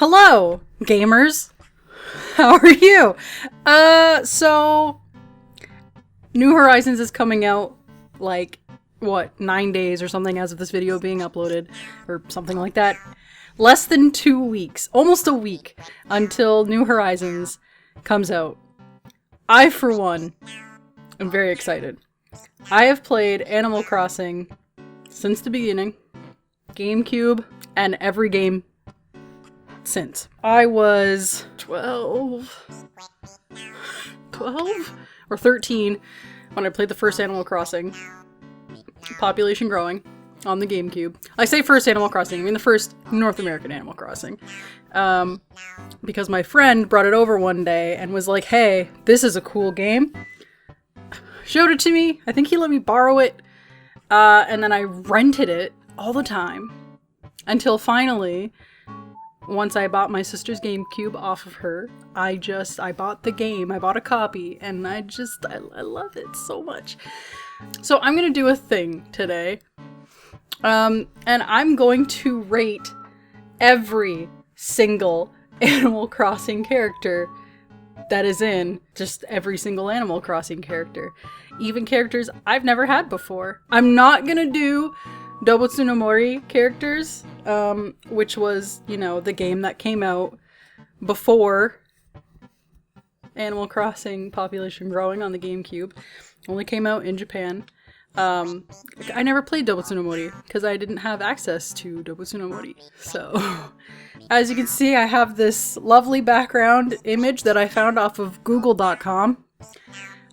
Hello, gamers. How are you? So New Horizons is coming out like, 9 days or something as of this video being uploaded, or something like that. Less than 2 weeks, almost a week, until New Horizons comes out. I, for one, am very excited. I have played Animal Crossing since the beginning, GameCube, and every game since. I was 12 or 13 when I played the first Animal Crossing. Population growing on the GameCube. I say first Animal Crossing, I mean the first North American Animal Crossing. Because my friend brought it over one day and was like, hey, this is a cool game. Showed it to me. I think he let me borrow it. And then I rented it all the time. Until finally, once I bought my sister's GameCube off of her, I bought the game. I bought a copy. And I love it so much. So I'm going to do a thing today. And I'm going to rate every single Animal Crossing character that is in just every single Animal Crossing character. Even characters I've never had before. I'm not going to do Dobutsu no Mori characters, which was, the game that came out before Animal Crossing Population Growing on the GameCube. Only came out in Japan. I never played Dobutsu no Mori because I didn't have access to Dobutsu no Mori. So, as you can see, I have this lovely background image that I found off of Google.com.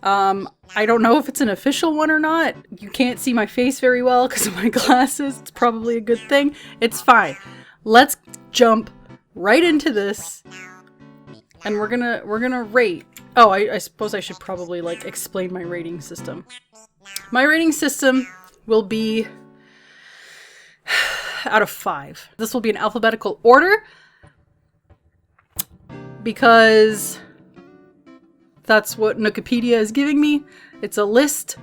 I don't know if it's an official one or not. You can't see my face very well because of my glasses. It's probably a good thing. It's fine. Let's jump right into this, and we're gonna rate. Oh, I suppose I should probably, explain my rating system. My rating system will be out of 5. This will be in alphabetical order because that's what Wikipedia is giving me. It's a list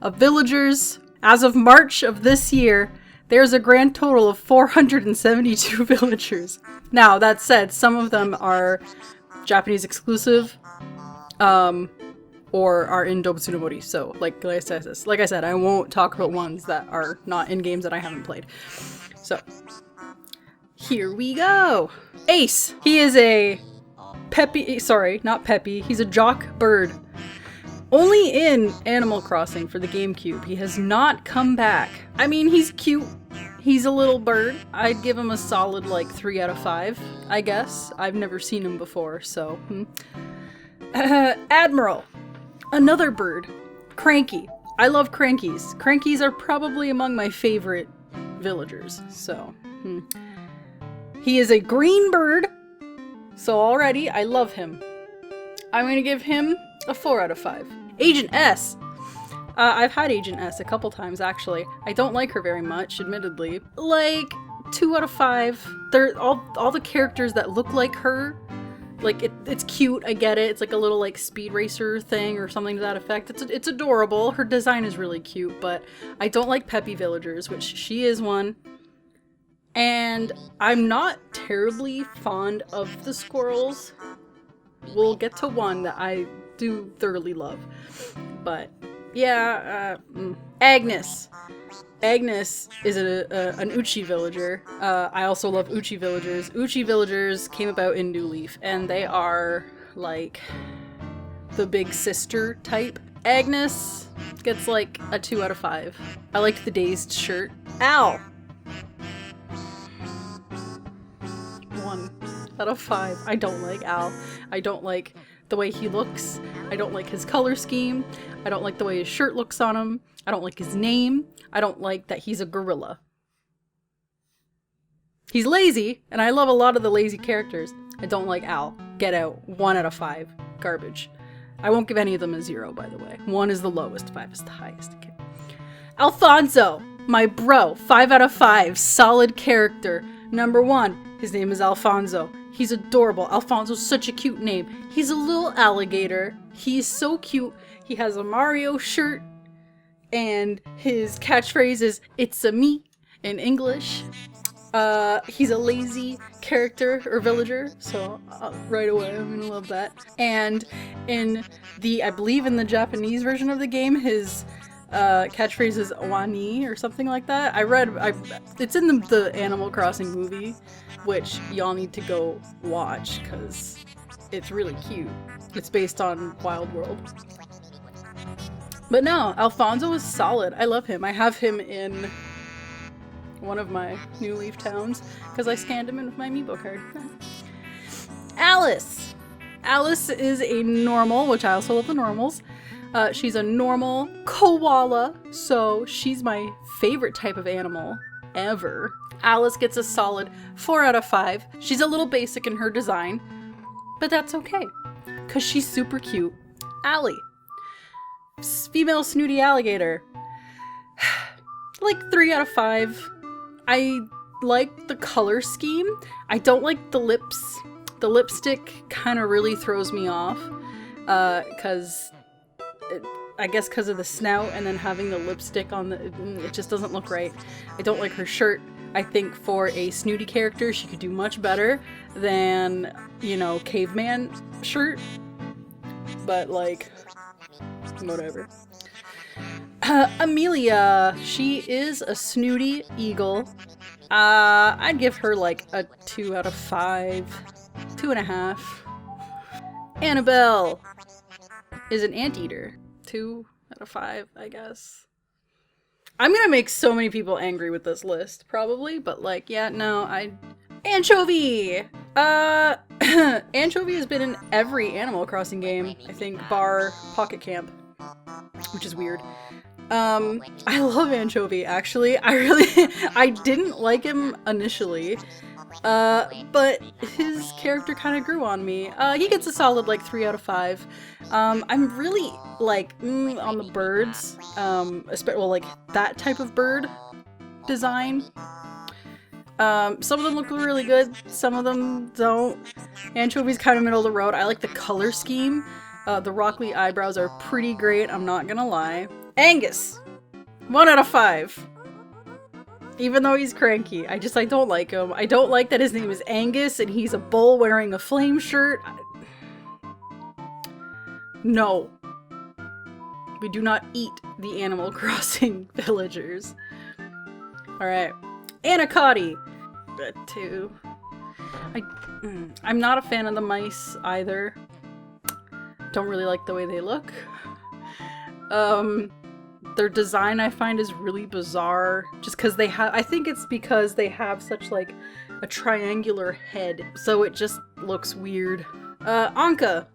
of villagers. As of March of this year, there's a grand total of 472 villagers. Now, that said, some of them are Japanese exclusive, or are in Dobutsu no Mori. So, like I said, I won't talk about ones that are not in games that I haven't played. So, here we go. Ace. He is a he's a jock bird. Only in Animal Crossing for the GameCube. He has not come back. I mean, he's cute. He's a little bird. I'd give him a solid, 3 out of 5, I guess. I've never seen him before, so... Admiral. Another bird. Cranky. I love Crankies. Crankies are probably among my favorite villagers, so... He is a green bird, so already I love him. I'm gonna give him a 4 out of 5. Agent S. I've had Agent S a couple times, actually. I don't like her very much, admittedly. 2 out of 5. They're all the characters that look like her. It's cute, I get it. It's like a little, speed racer thing or something to that effect. It's adorable. Her design is really cute, but I don't like peppy villagers, which she is one. And I'm not terribly fond of the squirrels. We'll get to one that I do thoroughly love. But, yeah, Agnes. Agnes is an Uchi villager. I also love Uchi villagers. Uchi villagers came about in New Leaf, and they are, the big sister type. Agnes gets, a 2 out of 5. I like the dazed shirt. Al! 1 out of 5. I don't like Al. I don't like the way he looks. I don't like his color scheme. I don't like the way his shirt looks on him. I don't like his name. I don't like that he's a gorilla. He's lazy, and I love a lot of the lazy characters. I don't like Al. Get out. 1 out of 5. Garbage. I won't give any of them a 0, by the way. 1 is the lowest, 5 is the highest. Okay. Alfonso. My bro. 5 out of 5. Solid character. Number 1. His name is Alfonso. He's adorable. Alfonso's such a cute name. He's a little alligator. He's so cute. He has a Mario shirt. And his catchphrase is, "It's a me," in English. He's a lazy character or villager, so right away I'm gonna love that. And in I believe in the Japanese version of the game, his catchphrase is Wani or something like that. It's in the Animal Crossing movie, which y'all need to go watch because it's really cute. It's based on Wild World. But no, Alfonso is solid. I love him. I have him in one of my New Leaf towns because I scanned him in with my amiibo card. Alice! Alice is a normal, which I also love the normals. She's a normal koala, so she's my favorite type of animal ever. Alice gets a solid 4 out of 5. She's a little basic in her design, but that's okay, because she's super cute. Allie. Female snooty alligator. Like 3 out of 5. I like the color scheme. I don't like the lips. The lipstick kind of really throws me off, because I guess because of the snout and then having the lipstick on it just doesn't look right. I don't like her shirt. I think for a snooty character, she could do much better than, you know, caveman shirt. But like, whatever. Amelia, she is a snooty eagle. I'd give her like a 2 out of 5, 2.5. Annabelle is an anteater. 2 out of 5, I guess. I'm gonna make so many people angry with this list, probably, but like, yeah, no, Anchovy! Anchovy has been in every Animal Crossing game, I think, bar Pocket Camp, which is weird. I love Anchovy, actually. I didn't like him initially, but his character kind of grew on me. He gets a solid, like, 3 out of 5. I'm really, like, on the birds, well, like, that type of bird design. Some of them look really good, some of them don't. Anchovy's kind of middle of the road. I like the color scheme. The Rockley eyebrows are pretty great, I'm not gonna lie. Angus! 1 out of 5. Even though he's cranky, I don't like him. I don't like that his name is Angus and he's a bull wearing a flame shirt. No. We do not eat the Animal Crossing villagers. Alright. Anacotti! 2. I'm not a fan of the mice either. Don't really like the way they look. Their design I find is really bizarre, just because I think it's because they have such like a triangular head, so it just looks weird. Anka.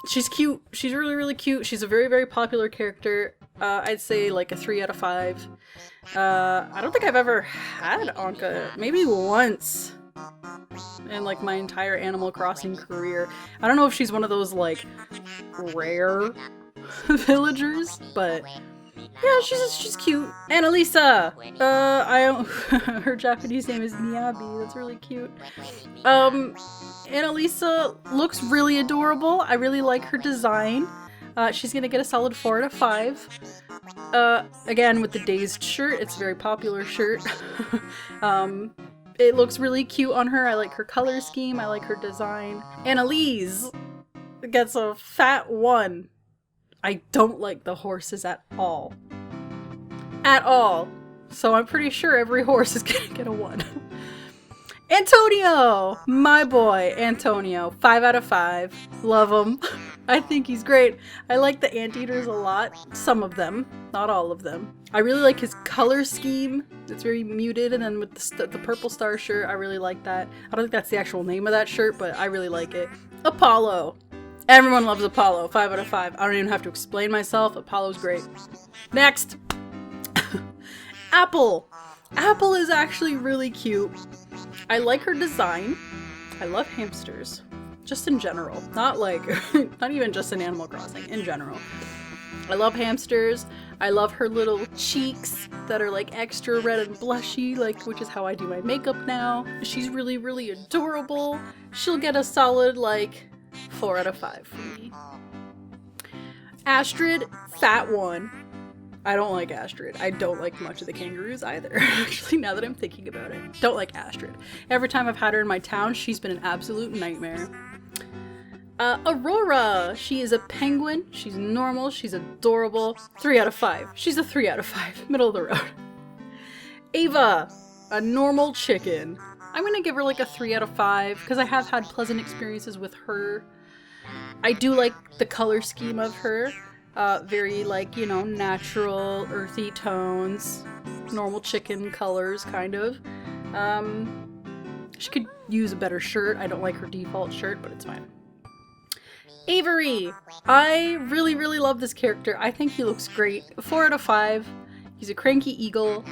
She's cute. She's really, really cute. She's a very, very popular character. I'd say like a 3 out of 5. I don't think I've ever had Anka. Maybe once in like my entire Animal Crossing career. I don't know if she's one of those like rare villagers, but yeah, she's cute. Annalisa! Her Japanese name is Miyabi, that's really cute. Annalisa looks really adorable. I really like her design. She's gonna get a solid 4 out of 5. Again, with the Dazed shirt, it's a very popular shirt. It looks really cute on her. I like her color scheme, I like her design. Annalise gets a fat 1. I don't like the horses at all. At all. So I'm pretty sure every horse is gonna get a 1. Antonio! My boy, Antonio. 5 out of 5. Love him. I think he's great. I like the anteaters a lot. Some of them. Not all of them. I really like his color scheme. It's very muted, and then with the purple star shirt, I really like that. I don't think that's the actual name of that shirt, but I really like it. Apollo. Everyone loves Apollo. 5 out of 5. I don't even have to explain myself. Apollo's great. Next! Apple! Apple is actually really cute. I like her design. I love hamsters. Just in general. Not like, not even just in Animal Crossing, in general. I love hamsters. I love her little cheeks that are like extra red and blushy, like, which is how I do my makeup now. She's really, really adorable. She'll get a solid, like, 4 out of 5 for me. Astrid, fat 1. I don't like Astrid. I don't like much of the kangaroos either, actually, now that I'm thinking about it. Don't like Astrid. Every time I've had her in my town, she's been an absolute nightmare. Aurora! She is a penguin. She's normal. She's adorable. 3 out of 5. She's a 3 out of 5. Middle of the road. Ava! A normal chicken. I'm gonna give her like a 3 out of 5 because I have had pleasant experiences with her. I do like the color scheme of her. Very like, you know, natural, earthy tones. Normal chicken colors, kind of. She could use a better shirt. I don't like her default shirt, but it's fine. Avery! I really, really love this character. I think he looks great. 4 out of 5. He's a cranky eagle.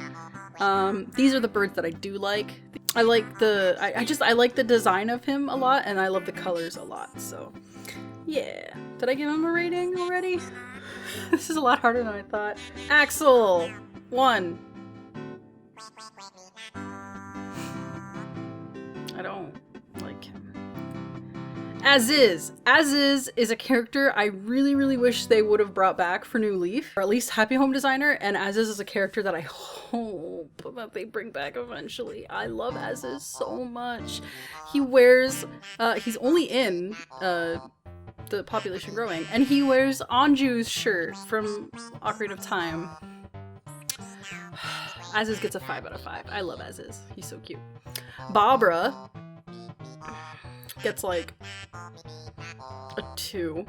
These are the birds that I do like. I like the, I like the design of him a lot, and I love the colors a lot, so yeah. Did I give him a rating already? This is a lot harder than I thought. Axel! 1. I don't like him. Aziz! Aziz is a character I really, really wish they would have brought back for New Leaf, or at least Happy Home Designer, and Aziz is a character that I hope that they bring back eventually. I love Aziz so much. He wears, he's only in, the Population Growing, and he wears Anju's shirt from Ocarina of Time. Aziz gets a 5 out of 5. I love Aziz. He's so cute. Barbara gets like a 2.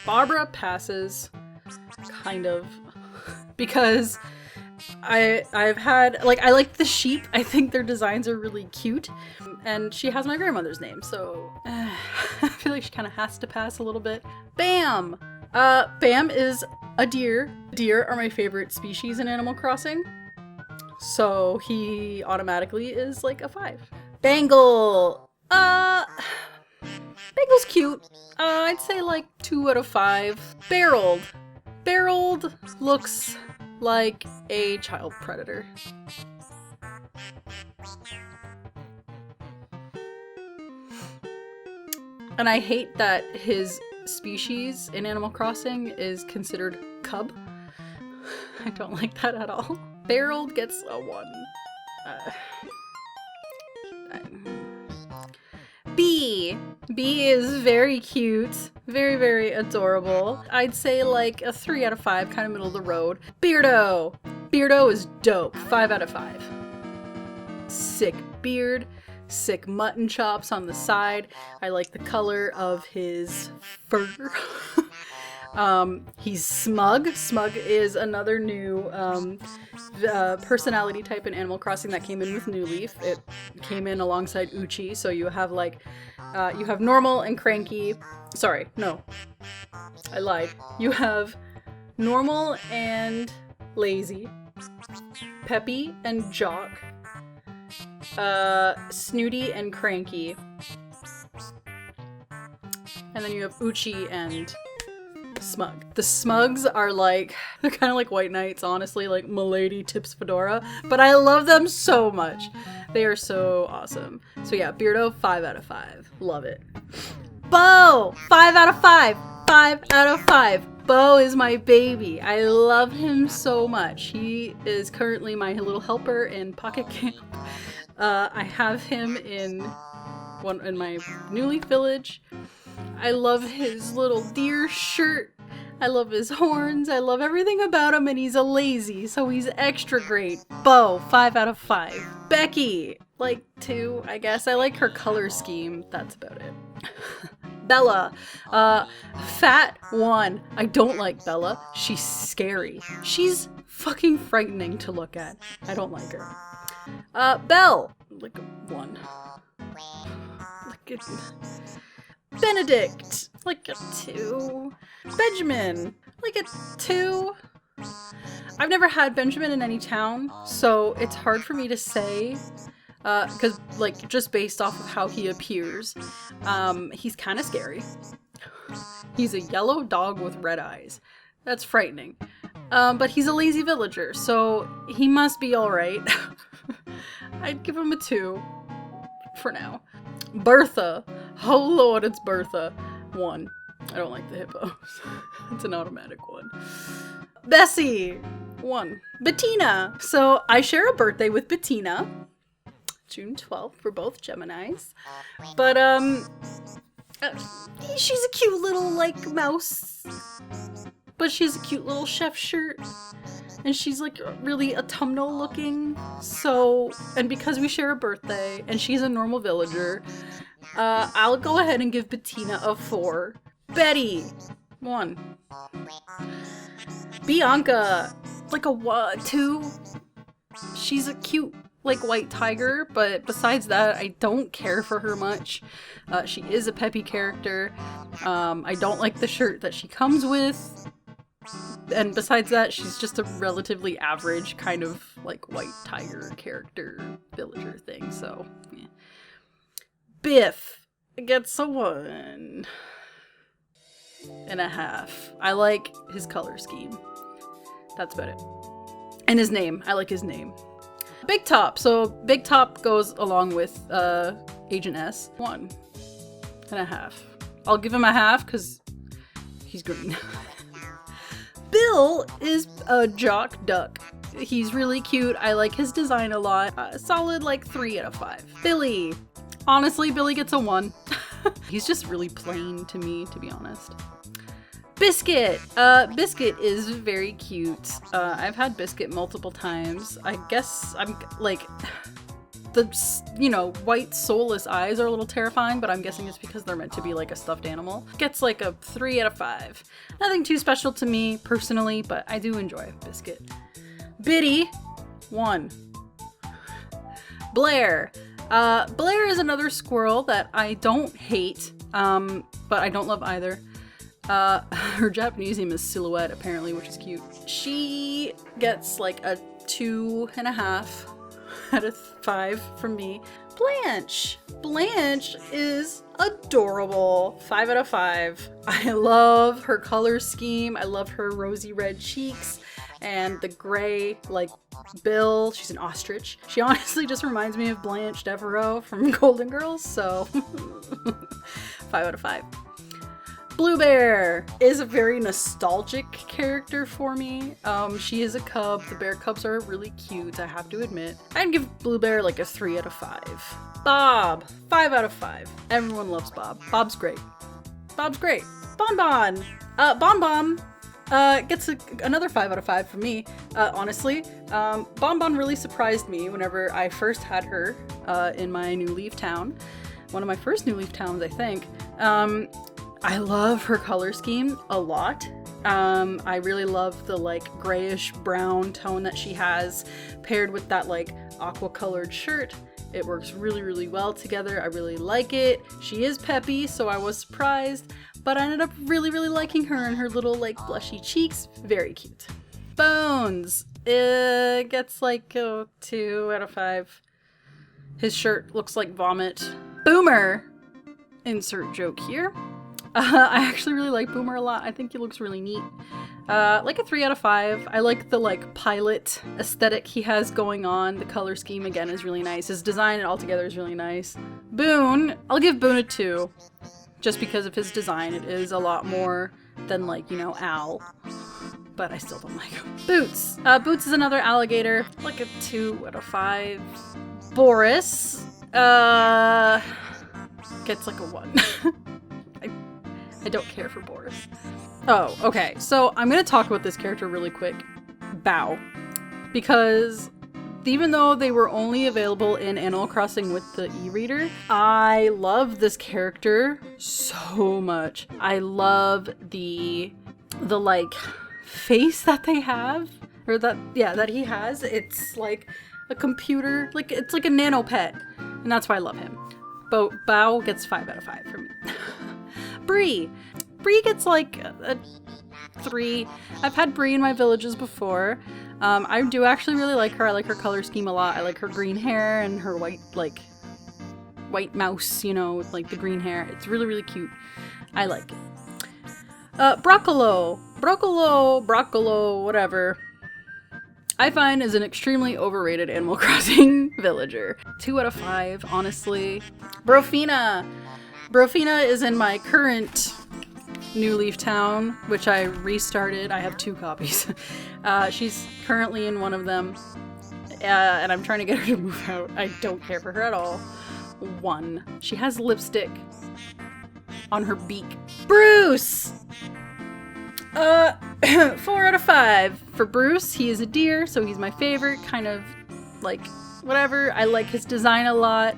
Barbara passes, kind of, because I've had, like, I like the sheep. I think their designs are really cute, and she has my grandmother's name, so I feel like she kind of has to pass a little bit. Bam! Bam is a deer. Deer are my favorite species in Animal Crossing, so he automatically is like a 5. Bangle! Bangle's cute. I'd say like 2 out of 5. Barreled. Barreled looks like a child predator. And I hate that his species in Animal Crossing is considered cub. I don't like that at all. Barreled gets a 1. Bee! Bee is very cute. Very, very adorable. I'd say like a 3 out of 5, kind of middle of the road. Beardo! Beardo is dope. 5 out of 5. Sick beard. Sick mutton chops on the side. I like the color of his fur. He's smug. Smug is another new personality type in Animal Crossing that came in with New Leaf. It came in alongside Uchi, so you have like, you have normal and cranky. Sorry, no. I lied. You have normal and lazy. Peppy and jock. Snooty and cranky. And then you have Uchi and smug. The smugs are like, they're kind of like white knights, honestly, like Milady tips fedora, but I love them so much. They are so awesome. So yeah, Beardo, 5 out of 5. Love it. Bo! 5 out of 5. 5 out of 5. Bo is my baby. I love him so much. He is currently my little helper in Pocket Camp. I have him in my New Leaf Village. I love his little deer shirt. I love his horns. I love everything about him, and he's a lazy, so he's extra great. Bo, 5 out of 5. Becky, like 2, I guess. I like her color scheme. That's about it. Bella, fat 1. I don't like Bella. She's scary. She's fucking frightening to look at. I don't like her. Belle, like a 1. Like a Benedict, like a 2. Benjamin, like a 2. I've never had Benjamin in any town, so it's hard for me to say, because like just based off of how he appears, he's kind of scary. He's a yellow dog with red eyes. That's frightening. But he's a lazy villager, so he must be alright. I'd give him a 2 for now. Bertha. Oh lord, it's Bertha. 1. I don't like the hippos. It's an automatic 1. Bessie, 1. Bettina. So I share a birthday with Bettina. June 12th. We're both Geminis. But, she's a cute little, like, mouse. But she's a cute little chef shirt. And she's, like, really autumnal looking. So, and because we share a birthday, and she's a normal villager, I'll go ahead and give Bettina a 4. Betty, 1. Bianca, like a 2. She's a cute, like, white tiger, but besides that, I don't care for her much. She is a peppy character. I don't like the shirt that she comes with. And besides that, she's just a relatively average kind of, like, white tiger character villager thing, so, yeah. Biff gets a 1.5. I like his color scheme. That's about it. And his name. I like his name. Big Top. So Big Top goes along with Agent S. 1.5. I'll give him a half because he's green. Bill is a jock duck. He's really cute. I like his design a lot. Solid like 3 out of 5. Billy. Honestly, Billy gets a 1. He's just really plain to me, to be honest. Biscuit. Biscuit is very cute. I've had Biscuit multiple times. I guess I'm like, the, you know, white soulless eyes are a little terrifying, but I'm guessing it's because they're meant to be like a stuffed animal. Gets like a 3 out of 5. Nothing too special to me personally, but I do enjoy Biscuit. Biddy, 1. Blair. Blair is another squirrel that I don't hate, but I don't love either. Her Japanese name is Silhouette, apparently, which is cute. She gets like a 2.5 out of 5 from me. Blanche. Blanche is adorable. 5 out of 5. I love her color scheme. I love her rosy red cheeks and the gray, like, bill. She's an ostrich. She honestly just reminds me of Blanche Devereaux from Golden Girls, so 5 out of 5. Blue Bear is a very nostalgic character for me. She is a cub. The bear cubs are really cute, I have to admit. I'd give Blue Bear like a 3 out of 5. Bob, 5 out of 5. Everyone loves Bob. Bob's great. Bob's great. Bon Bon. Bon Bon gets another 5 out of 5 from me. Honestly, Bon Bon really surprised me whenever I first had her in my New Leaf town. One of my first New Leaf towns, I think. I love her color scheme a lot. I really love the like grayish brown tone that she has paired with that like aqua colored shirt. It works really, really well together. I really like it. She is peppy, so I was surprised, but I ended up really, really liking her and her little like blushy cheeks. Very cute. Bones. It gets like a 2 out of 5. His shirt looks like vomit. Boomer. Insert joke here. I actually really like Boomer a lot. I think he looks really neat. Like a 3 out of 5. I like the like pilot aesthetic he has going on. The color scheme again is really nice. His design altogether is really nice. Boone, I'll give Boone a 2. Just because of his design. It is a lot more than like, you know, Al. But I still don't like him. Boots. Boots is another alligator. Like a 2 out of 5. Boris. Gets like a 1. I don't care for Boris. Oh, okay. So I'm going to talk about this character really quick. Bao. Because even though they were only available in Animal Crossing with the e-reader, I love this character so much. I love the like face that they have, or that he has. It's like a computer, like it's like a nano pet, and that's why I love him. But Bao gets 5 out of 5 for me. Bree. Bree gets like a 3. I've had Bree in my villages before. I do actually really like her. I like her color scheme a lot. I like her green hair and her white mouse, you know, with like the green hair. It's really, really cute. I like it. Broccolo, whatever. I find is an extremely overrated Animal Crossing villager. 2 out of 5, honestly. Brofina. Brofina is in my current New Leaf Town, which I restarted. I have 2 copies. She's currently in one of them, and I'm trying to get her to move out. I don't care for her at all. 1. She has lipstick on her beak. Bruce! 4 out of 5 for Bruce. He is a deer, so he's my favorite. Kind of like whatever. I like his design a lot.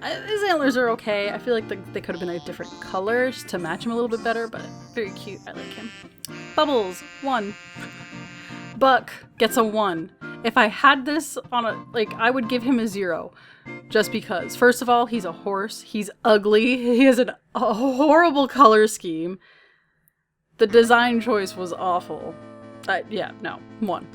His antlers are okay. I feel like they could have been a different color just to match him a little bit better, but very cute. I like him. Bubbles, 1. Buck gets a 1. If I had this on I would give him a 0. Just because. First of all, he's a horse. He's ugly. He has a horrible color scheme. The design choice was awful. Yeah, no. 1.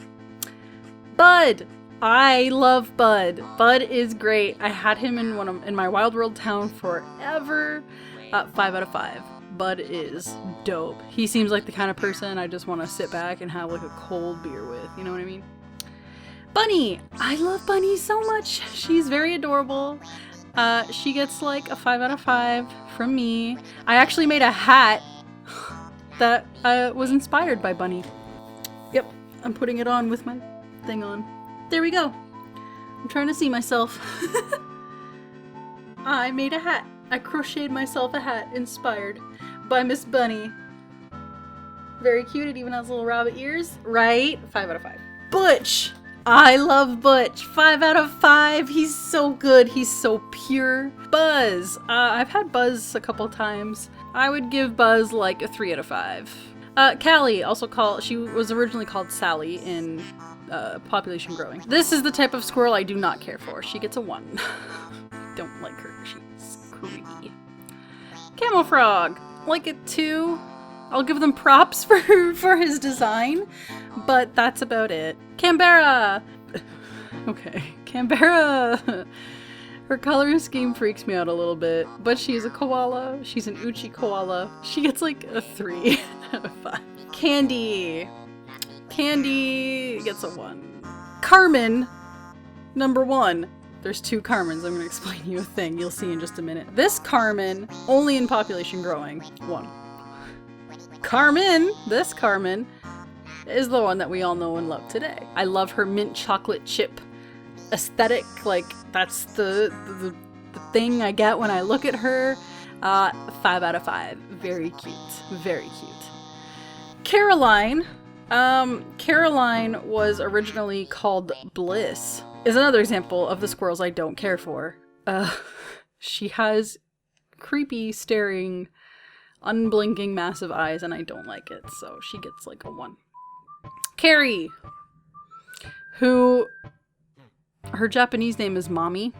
Bud! I love Bud. Bud is great. I had him in my Wild World town forever. 5 out of 5. Bud is dope. He seems like the kind of person I just want to sit back and have like a cold beer with. You know what I mean? Bunny! I love Bunny so much. She's very adorable. She gets like a 5 out of 5 from me. I actually made a hat that was inspired by Bunny. Yep, I'm putting it on with my thing on. There we go. I'm trying to see myself. I made a hat. I crocheted myself a hat inspired by Miss Bunny. Very cute. It even has little rabbit ears. Right? 5 out of 5. Butch! I love Butch. 5 out of 5. He's so good. He's so pure. Buzz. I've had Buzz a couple times. I would give Buzz like a 3 out of 5. Callie, she was originally called Sally in Population Growing. This is the type of squirrel I do not care for. She gets a 1. Don't like her. She's creepy. Camel Frog. Like a 2. I'll give them props for his design, but that's about it. Canberra! Okay, Canberra! Her color scheme freaks me out a little bit, but she's a koala. She's an Uchi koala. She gets like a 3 out of 5. Candy! Candy gets a 1. Carmen, number 1. There's 2 Carmens. I'm gonna explain you a thing you'll see in just a minute. This Carmen, only in Population Growing, 1. Carmen, this Carmen, is the one that we all know and love today. I love her mint chocolate chip aesthetic. Like, that's the thing I get when I look at her. 5 out of 5. Very cute. Very cute. Caroline. Caroline was originally called Bliss. Is another example of the squirrels I don't care for. She has creepy, staring, unblinking, massive eyes, and I don't like it, so she gets like a 1. Carrie, who, her Japanese name is Mommy.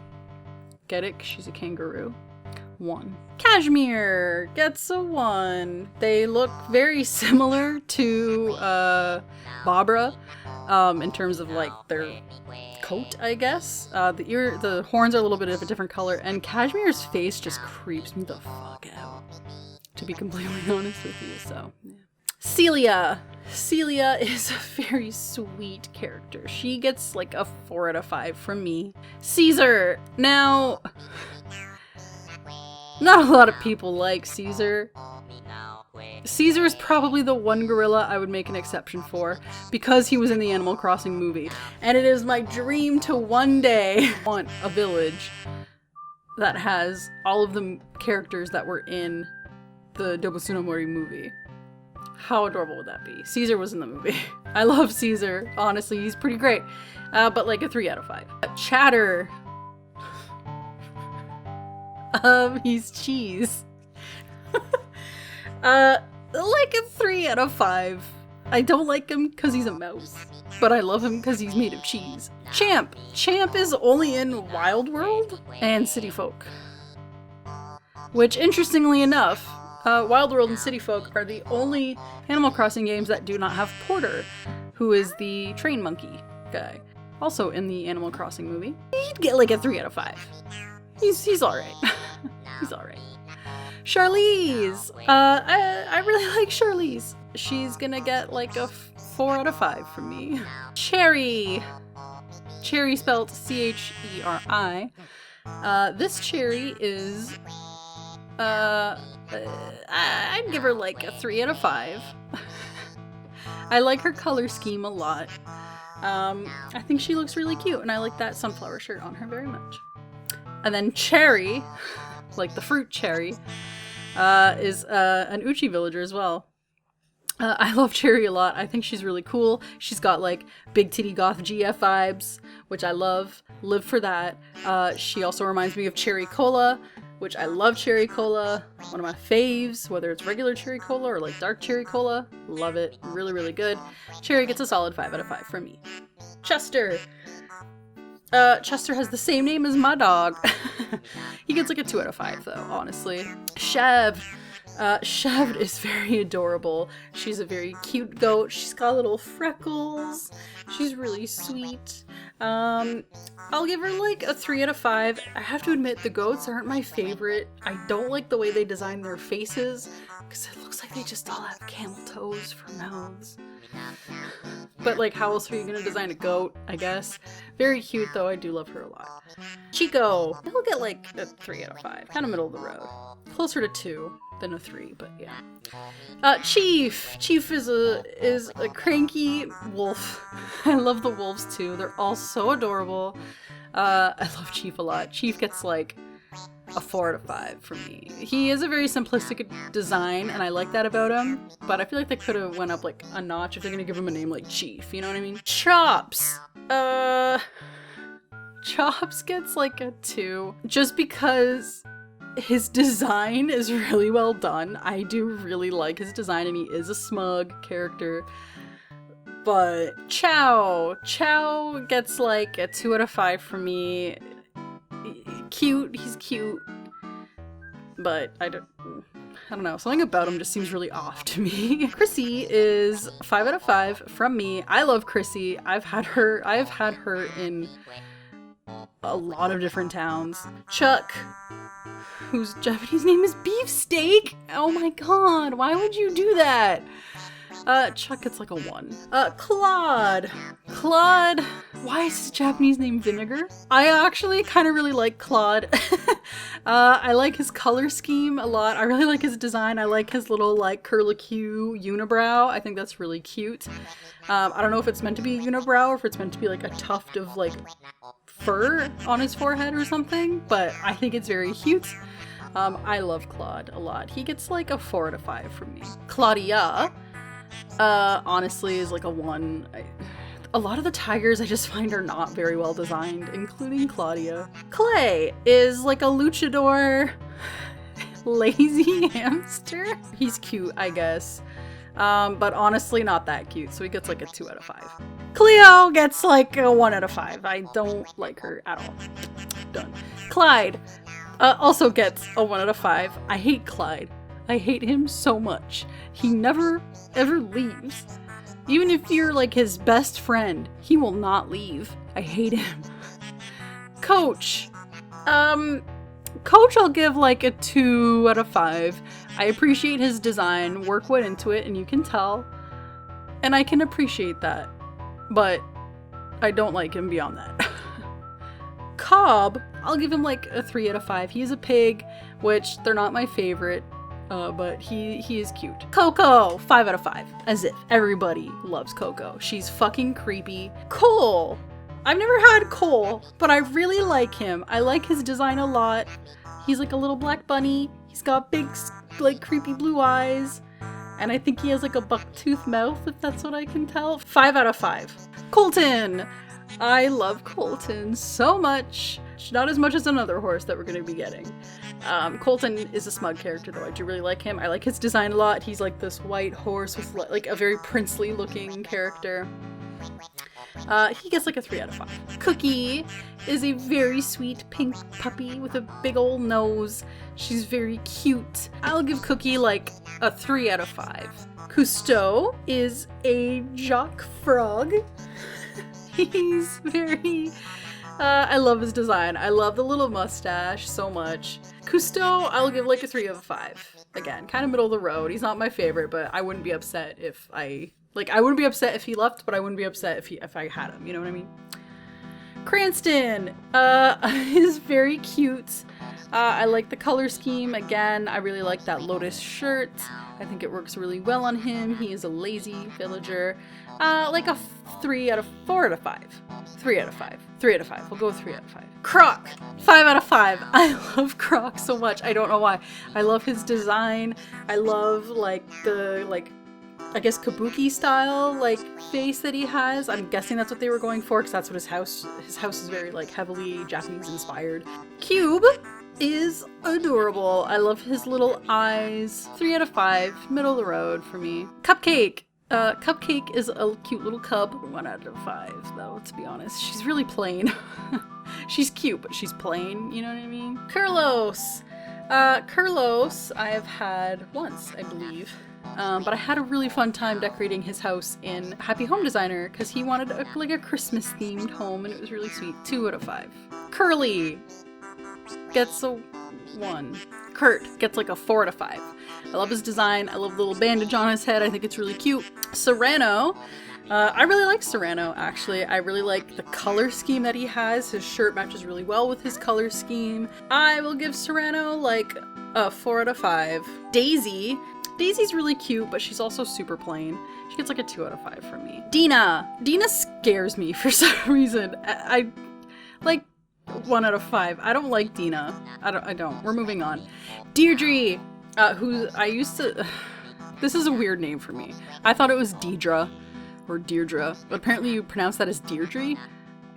Get it? 'Cause she's a kangaroo. 1. Cashmere gets a 1. They look very similar to Barbara in terms of like their coat, I guess. The horns are a little bit of a different color, and Cashmere's face just creeps me the fuck out, to be completely honest with you. So yeah. Celia. Celia is a very sweet character. She gets like a 4 out of 5 from me. Caesar. Now, not a lot of people like Caesar. Caesar is probably the one gorilla I would make an exception for because he was in the Animal Crossing movie. And it is my dream to one day want a village that has all of the characters that were in the Dobutsunomori movie. How adorable would that be? Caesar was in the movie. I love Caesar. Honestly, he's pretty great. But like a 3 out of 5. Chatter. He's cheese. Like a 3 out of 5. I don't like him because he's a mouse, but I love him because he's made of cheese. Champ. Champ is only in Wild World and City Folk. Which, interestingly enough, Wild World and City Folk are the only Animal Crossing games that do not have Porter, who is the train monkey guy. Also in the Animal Crossing movie. He'd get like a 3 out of 5. He's alright. He's alright. Charlize! I really like Charlize. She's gonna get like a 4 out of 5 from me. Cherry! Cherry spelled C-H-E-R-I. This Cherry is I'd give her like a 3 out of 5. I like her color scheme a lot. I think she looks really cute, and I like that sunflower shirt on her very much. And then Cherry, like the fruit cherry, is an Uchi villager as well. I love Cherry a lot. I think she's really cool. She's got like big titty goth GF vibes, which I love. Live for that. She also reminds me of Cherry Cola, which I love Cherry Cola. One of my faves, whether it's regular Cherry Cola or like dark Cherry Cola. Love it. Really, really good. Cherry gets a solid 5 out of 5 from me. Chester. Chester has the same name as my dog. He gets like a 2 out of 5 though, honestly. Chev. Chev is very adorable. She's a very cute goat. She's got little freckles. She's really sweet. I'll give her like a 3 out of 5. I have to admit, the goats aren't my favorite. I don't like the way they design their faces, because it looks like they just all have camel toes for mouths. But like, how else are you gonna design a goat, I guess? Very cute though, I do love her a lot. Chico! He'll get like a 3 out of 5. Kind of middle of the road. Closer to 2 than a 3, but yeah. Chief! Chief is a cranky wolf. I love the wolves too. They're all so adorable. I love Chief a lot. Chief gets like a 4 out of 5 for me. He is a very simplistic design, and I like that about him, but I feel like they could have went up like a notch if they're gonna give him a name like Chief, you know what I mean? Chops! Chops gets like a 2, just because his design is really well done. I do really like his design, and he is a smug character. But Chow gets like a 2 out of 5 for me. Cute, he's cute, but I don't know, something about him just seems really off to me. Chrissy is 5 out of 5 from me. I love Chrissy. I've had her in a lot of different towns. Chuck, whose Japanese name is Beefsteak. Oh my god, why would you do that? Chuck gets like a 1. Claude, why is his Japanese name Vinegar? I actually kind of really like Claude. I like his color scheme a lot. I really like his design. I like his little like curlicue unibrow. I think that's really cute. I don't know if it's meant to be a unibrow or if it's meant to be like a tuft of like fur on his forehead or something, but I think it's very cute. I love Claude a lot. He gets like a 4 out of 5 from me. Claudia, honestly is like a 1. A lot of the tigers I just find are not very well designed, including Claudia. Clay is like a luchador lazy hamster. He's cute, I guess. But honestly not that cute, so he gets like a 2 out of 5. Cleo gets like a 1 out of 5. I don't like her at all. Done. Clyde also gets a 1 out of 5. I hate Clyde. I hate him so much. He never ever leaves. Even if you're like his best friend, he will not leave. I hate him. Coach. Coach I'll give like a 2 out of 5. I appreciate his design. Work went into it, and you can tell. And I can appreciate that. But I don't like him beyond that. Cobb, I'll give him like a 3 out of 5. He is a pig, which they're not my favorite. But he is cute. Coco, 5 out of 5. As if everybody loves Coco. She's fucking creepy. Cole. I've never had Cole, but I really like him. I like his design a lot. He's like a little black bunny. He's got big, like, creepy blue eyes. And I think he has like a buck-tooth mouth, if that's what I can tell. 5 out of 5. Colton. I love Colton so much. Not as much as another horse that we're going to be getting. Colton is a smug character though. I do really like him. I like his design a lot. He's like this white horse with like a very princely looking character. He gets like a 3 out of 5. Cookie is a very sweet pink puppy with a big old nose. She's very cute. I'll give Cookie like a 3 out of 5. Cousteau is a jock frog. He's very... I love his design. I love the little mustache so much. Cousteau, I'll give like a 3 out of 5. Again, kind of middle of the road. He's not my favorite, but I wouldn't be upset if I wouldn't be upset if he left, but I wouldn't be upset if I had him, you know what I mean? Cranston, is very cute. I like the color scheme. Again, I really like that lotus shirt. I think it works really well on him. He is a lazy villager. Like a 4 out of 5. 3 out of 5. 3 out of 5. We'll go with 3 out of 5. Croc! 5 out of 5. I love Croc so much. I don't know why. I love his design. I love, like, the, like, I guess kabuki style, like, face that he has. I'm guessing that's what they were going for, because that's what his house is very, like, heavily Japanese inspired. Cube is adorable. I love his little eyes. 3 out of 5. Middle of the road for me. Cupcake! Cupcake is a cute little cub. 1 out of 5, though, to be honest. She's really plain. She's cute, but she's plain, you know what I mean? Kurlos! Kurlos I have had once, I believe. But I had a really fun time decorating his house in Happy Home Designer because he wanted like a Christmas themed home and it was really sweet. 2 out of 5. Curly gets a 1. Kurt gets like a 4 out of 5. I love his design. I love the little bandage on his head. I think it's really cute. Serrano. I really like Serrano, actually. I really like the color scheme that he has. His shirt matches really well with his color scheme. I will give Serrano like a 4 out of 5. Daisy. Daisy's really cute, but she's also super plain. She gets like a 2 out of 5 from me. Dina. Dina scares me for some reason. I like 1 out of 5. I don't like Dina. I don't. We're moving on. Deirdre, who I used to... This is a weird name for me. I thought it was Deidre or Deirdre, but apparently you pronounce that as Deirdre?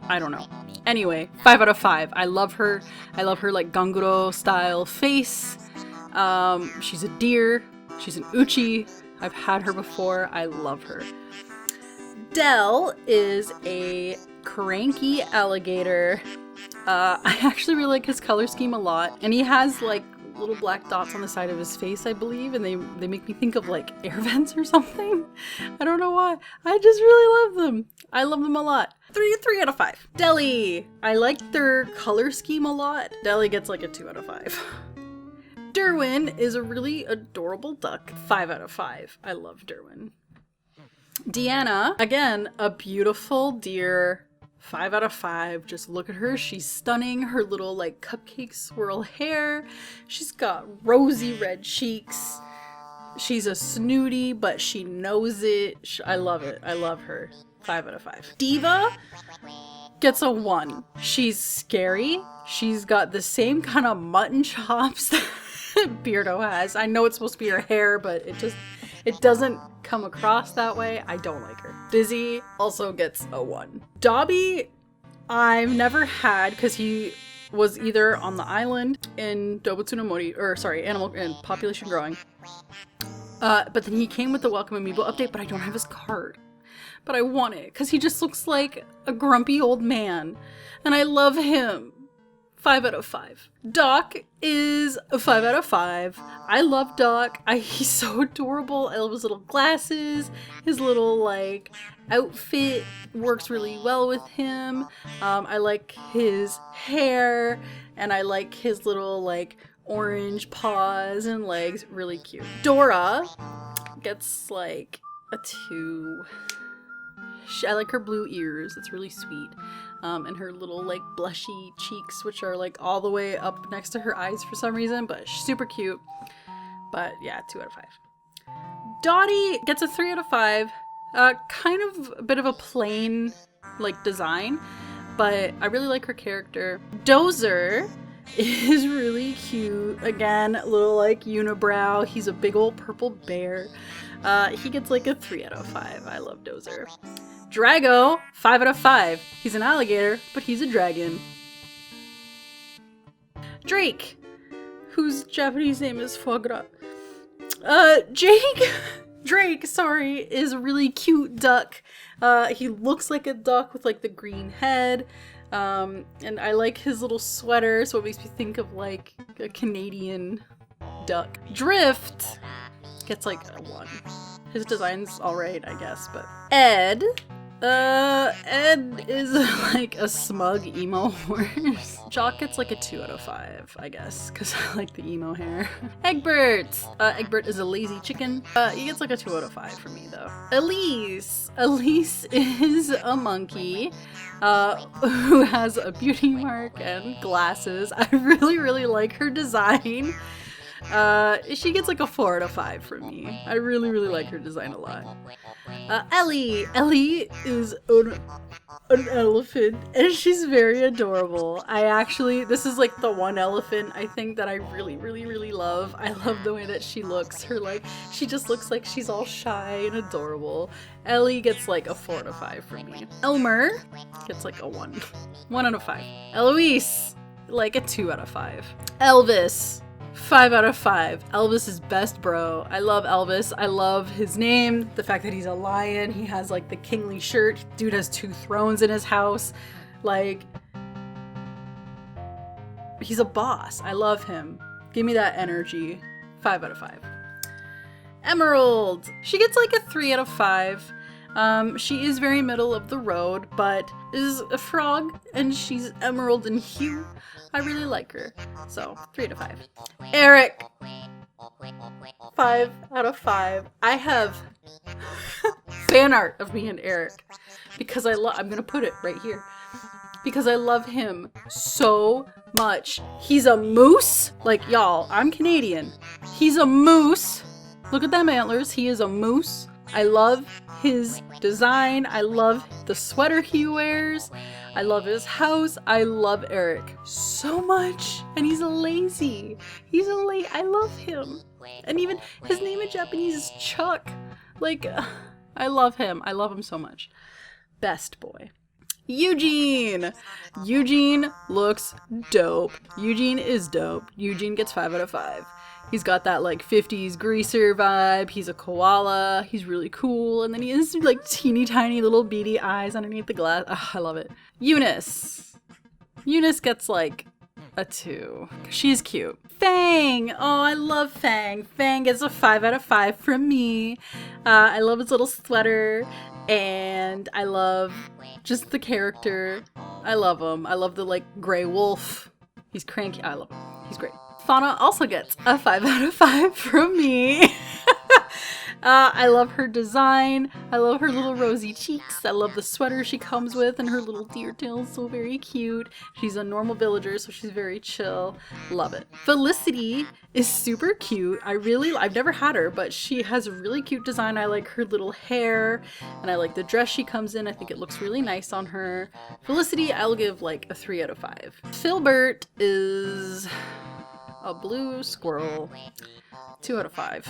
I don't know. Anyway, 5 out of 5. I love her. I love her like Ganguro style face. She's a deer. She's an uchi. I've had her before. I love her. Dell is a cranky alligator. I actually really like his color scheme a lot. And he has like little black dots on the side of his face, I believe. And they make me think of like air vents or something. I don't know why. I just really love them. I love them a lot. 3 out of 5. Deli. I like their color scheme a lot. Deli gets like a 2 out of 5. Derwin is a really adorable duck. 5 out of 5. I love Derwin. Deanna, again, a beautiful deer. 5 out of 5. Just look at her. She's stunning. Her little like cupcake swirl hair. She's got rosy red cheeks. She's a snooty, but she knows it. I love it. I love her. 5 out of 5. Diva gets a 1. She's scary. She's got the same kind of mutton chops that Beardo has. I know it's supposed to be her hair, but it doesn't come across that way. I don't like her. Dizzy also gets a 1. Dobby, I've never had because he was either on the island in Dobutsu no Mori, or sorry, Animal and Population Growing. But then he came with the Welcome Amiibo update, but I don't have his card. But I want it because he just looks like a grumpy old man, and I love him. 5 out of 5. Doc is a 5 out of 5. I love Doc. He's so adorable. I love his little glasses. His little, like, outfit works really well with him. I like his hair. And I like his little, like, orange paws and legs. Really cute. Dora gets, like, a 2. I like her blue ears. It's really sweet. And her little like blushy cheeks, which are like all the way up next to her eyes for some reason, but she's super cute. But yeah, 2 out of 5. Dottie gets a 3 out of 5. Kind of a bit of a plain like design, but I really like her character. Dozer is really cute. Again, a little like unibrow. He's a big old purple bear. He gets like a 3 out of 5. I love Dozer. Drago, 5 out of 5. He's an alligator, but he's a dragon. Drake, whose Japanese name is foie gras. Drake, sorry, is a really cute duck. He looks like a duck with like the green head. And I like his little sweater, so it makes me think of like a Canadian duck. Drift gets like a 1. His design's alright, I guess, but Ed Ed is like a smug emo horse. Jock gets like a 2 out of 5, I guess, because I like the emo hair. Egbert! Egbert is a lazy chicken. He gets like a 2 out of 5 for me, though. Elise! Elise is a monkey, who has a beauty mark and glasses. I really, really like her design. She gets like a 4 out of 5 from me. I really, really like her design a lot. Ellie! Ellie is an elephant, and she's very adorable. This is like the one elephant I think that I really, really, really love. I love the way that she looks. She just looks like she's all shy and adorable. Ellie gets like a 4 out of 5 from me. Elmer gets like a 1 out of 5. Eloise, like a 2 out of 5. Elvis, 5 out of 5. Elvis is best bro. I love Elvis. I love his name. The fact that he's a lion. He has like the kingly shirt. Dude has 2 thrones in his house. Like, he's a boss. I love him. Give me that energy. 5 out of 5. Emerald. She gets like a 3 out of 5. She is very middle of the road, but is a frog and she's emerald in hue. I really like her. So, 3 out of 5. Eric! 5 out of 5. I have fan art of me and Eric because I'm gonna put it right here. Because I love him so much. He's a moose. Like, y'all, I'm Canadian. He's a moose. Look at them antlers. He is a moose. I love his design. I love the sweater he wears. I love his house. I love Eric so much. And he's lazy. I love him. And even his name in Japanese is Chuck. Like, I love him. I love him so much. Best boy. Eugene! Eugene looks dope. Eugene is dope. Eugene gets 5 out of 5. He's got that like 50s greaser vibe. He's a koala. He's really cool. And then he has like teeny tiny little beady eyes underneath the glass. Oh, I love it. Eunice. Eunice gets like a 2. She's cute. Fang! Oh, I love Fang. Fang gets a 5 out of 5 from me. I love his little sweater. And I love just the character. I love him. I love the like gray wolf. He's cranky. I love him. He's great. Fauna also gets a 5 out of 5 from me. I love her design. I love her little rosy cheeks. I love the sweater she comes with and her little deer tail is so very cute. She's a normal villager, so she's very chill. Love it. Felicity is super cute. I've never had her, but she has a really cute design. I like her little hair and I like the dress she comes in. I think it looks really nice on her. Felicity, I'll give like a 3 out of 5. Filbert is a blue squirrel. 2 out of 5.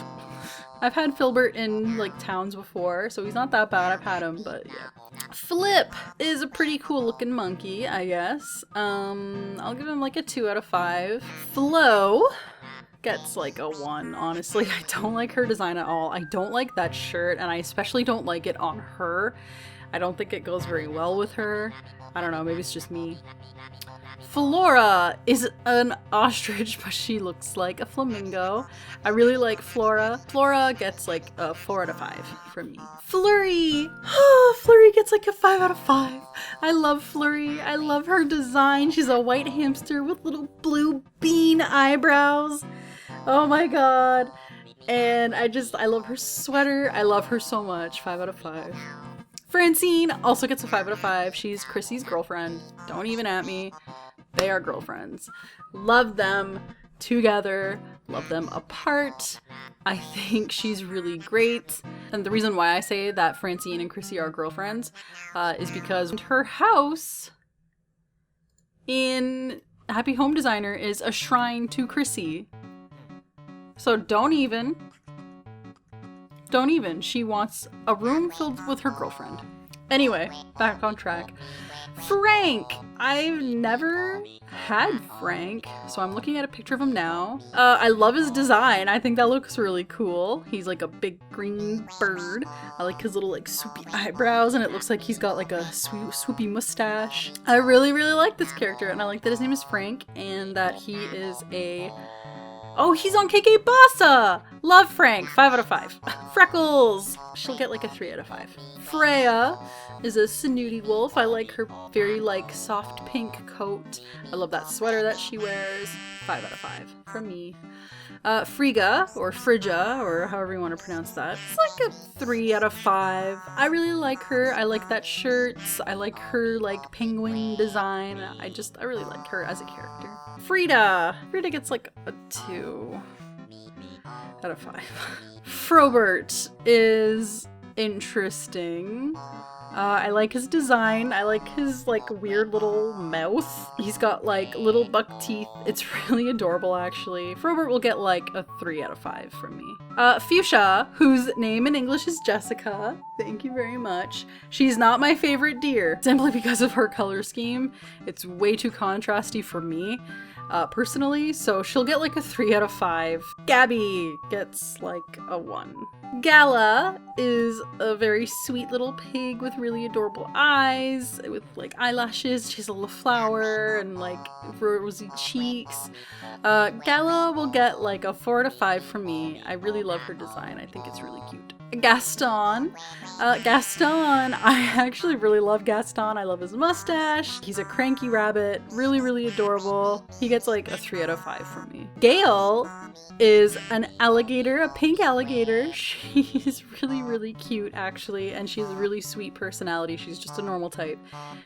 I've had Filbert in like towns before, so he's not that bad. I've had him, but yeah. Flip is a pretty cool looking monkey, I guess. I'll give him like a 2 out of 5. Flo gets like a 1, honestly. I don't like her design at all. I don't like that shirt, and I especially don't like it on her. I don't think it goes very well with her. I don't know, maybe it's just me. Flora is an ostrich, but she looks like a flamingo. I really like Flora. Flora gets like a 4 out of 5 from me. Flurry! Flurry gets like a 5 out of 5. I love Flurry. I love her design. She's a white hamster with little blue bean eyebrows. Oh my god. And I love her sweater. I love her so much. 5 out of 5. Francine also gets a 5 out of 5. She's Chrissy's girlfriend. Don't even at me. They are girlfriends. Love them together. Love them apart. I think she's really great. And the reason why I say that Francine and Chrissy are girlfriends is because her house in Happy Home Designer is a shrine to Chrissy. So don't even. She wants a room filled with her girlfriend. Anyway, back on track. Frank! I've never had Frank, so I'm looking at a picture of him now. I love his design. I think that looks really cool. He's like a big green bird. I like his little like swoopy eyebrows, and it looks like he's got like a swoopy mustache. I really, really like this character, and I like that his name is Frank, and that he is a... Oh, he's on KK Bassa! Love Frank. 5 out of 5. Freckles! She'll get like a 3 out of 5. Freya is a snooty wolf. I like her very like soft pink coat. I love that sweater that she wears. 5 out of 5 from me. Frigga, or Frigga, or however you want to pronounce that. It's like a 3 out of 5. I really like her. I like that shirt. I like her like penguin design. I really like her as a character. Frida gets like a 2 out of 5. Frobert is interesting. I like his design. I like his like weird little mouth. He's got like little buck teeth. It's really adorable actually. Frobert will get like a 3 out of 5 from me. Fuchsia, whose name in English is Jessica. Thank you very much. She's not my favorite deer, simply because of her color scheme. It's way too contrasty for me. Personally, so she'll get like a 3 out of 5. Gabby gets like a 1. Gala is a very sweet little pig with really adorable eyes, with like eyelashes. She's a little flower and like rosy cheeks. Gala will get like a 4 out of 5 from me. I really love her design. I think it's really cute. Gaston. I actually really love Gaston. I love his mustache. He's a cranky rabbit. Really, really adorable. He gets like a 3 out of 5 from me. Gail is an alligator, a pink alligator. She's really, really cute actually, and she has a really sweet personality. She's just a normal type,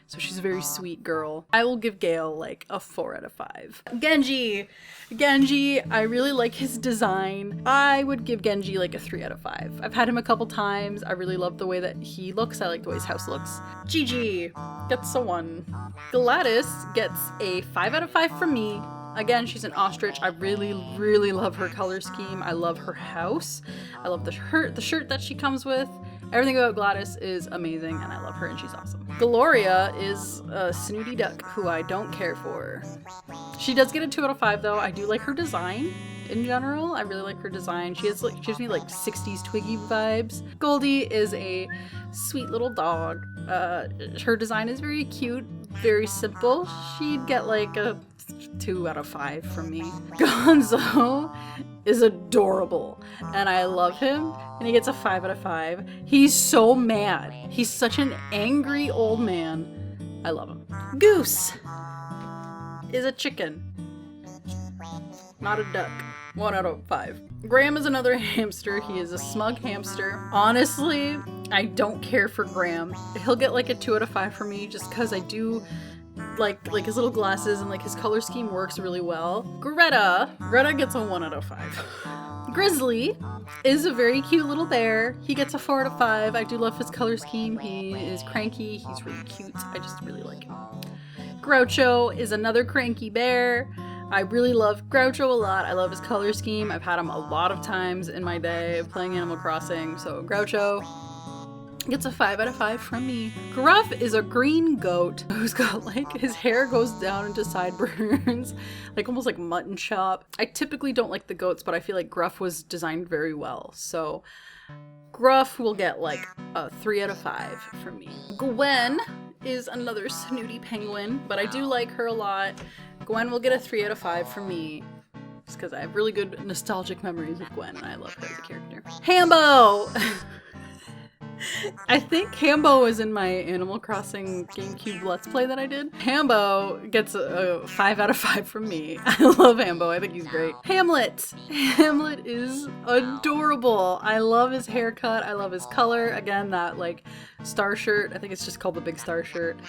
so she's a very sweet girl. I will give Gail like a 4 out of 5. Genji, I really like his design. I would give Genji like a 3 out of 5. I've had him a couple times. I really love the way that he looks. I like the way his house looks. Gigi gets a 1. Gladys gets a 5 out of 5 from me. Again, she's an ostrich. I really, really love her color scheme. I love her house. I love the shirt that she comes with. Everything about Gladys is amazing, and I love her, and she's awesome. Gloria is a snooty duck who I don't care for. She does get a 2 out of 5, though. I do like her design in general. I really like her design. She gives me like 60s Twiggy vibes. Goldie is a sweet little dog. Her design is very cute, very simple. She'd get like a 2 out of 5 from me. Gonzo is adorable, and I love him, and he gets a 5 out of 5. He's so mad. He's such an angry old man. I love him. Goose is a chicken, not a duck. 1 out of 5. Graham is another hamster. He is a smug hamster. Honestly, I don't care for Graham. He'll get like a 2 out of 5 for me, just because I do like his little glasses, and like his color scheme works really well. Greta gets a 1 out of 5. Grizzly is a very cute little bear. He gets a 4 out of 5. I do love his color scheme. He is cranky. He's really cute. I just really like him. Groucho is another cranky bear. I really love Groucho a lot. I love his color scheme. I've had him a lot of times in my day of playing Animal Crossing, so Groucho gets a 5 out of 5 from me. Gruff is a green goat who's got like, his hair goes down into sideburns, like almost like mutton chop. I typically don't like the goats, but I feel like Gruff was designed very well, so Gruff will get like a 3 out of 5 from me. Gwen is another snooty penguin, but I do like her a lot. Gwen will get a 3 out of 5 from me, just because I have really good nostalgic memories with Gwen, and I love her as a character. Hambo! I think Hambo is in my Animal Crossing GameCube Let's Play that I did. Hambo gets a 5 out of 5 from me. I love Hambo. I think he's great. Hamlet is adorable. I love his haircut. I love his color. Again, that like star shirt. I think it's just called the Big Star shirt.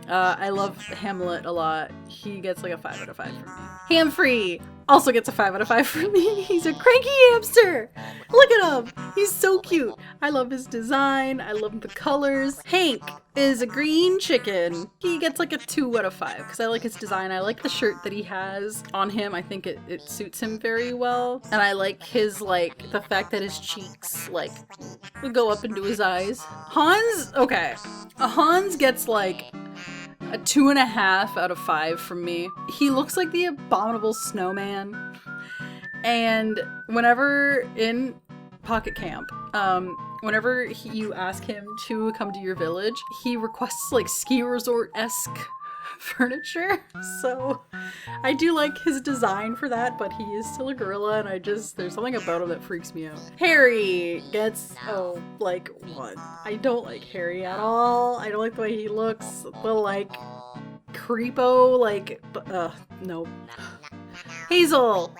I love Hamlet a lot. He gets like a 5 out of 5 from me. Hamfrey also gets a 5 out of 5 from me. He's a cranky hamster. Look at him. He's so cute. I love his design. I love the colors. Hank is a green chicken. He gets like a 2 out of 5 because I like his design. I like the shirt that he has on him. I think it suits him very well. And I like his like the fact that his cheeks like would go up into his eyes. Hans, okay. Hans gets like a 2.5 out of 5 from me. He looks like the abominable snowman. And whenever in Pocket Camp, whenever you ask him to come to your village, he requests like ski resort-esque furniture. So I do like his design for that, but he is still a gorilla, and there's something about him that freaks me out. Harry gets, like 1. I don't like Harry at all. I don't like the way he looks. The like creepo, like, no. Hazel!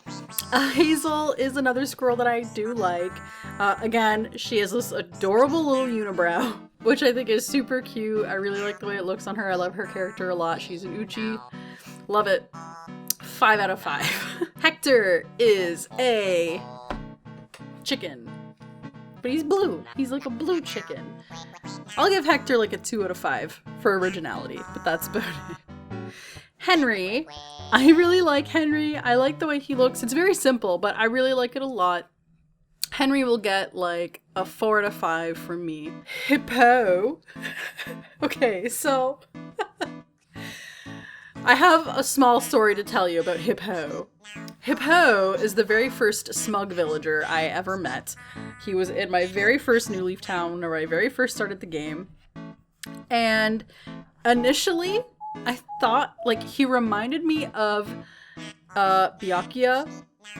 Hazel is another squirrel that I do like. Again, she has this adorable little unibrow, which I think is super cute. I really like the way it looks on her. I love her character a lot. She's an Uchi. Love it. 5 out of 5. Hector is a chicken, but he's blue. He's like a blue chicken. I'll give Hector like a 2 out of 5 for originality, but that's about it. Henry. I really like Henry. I like the way he looks. It's very simple, but I really like it a lot. Henry will get like a 4 out of 5 from me. Hippo. Okay, so I have a small story to tell you about Hippo. Hippo is the very first smug villager I ever met. He was in my very first New Leaf Town whenever I very first started the game. And initially, I thought, like, he reminded me of Byakuya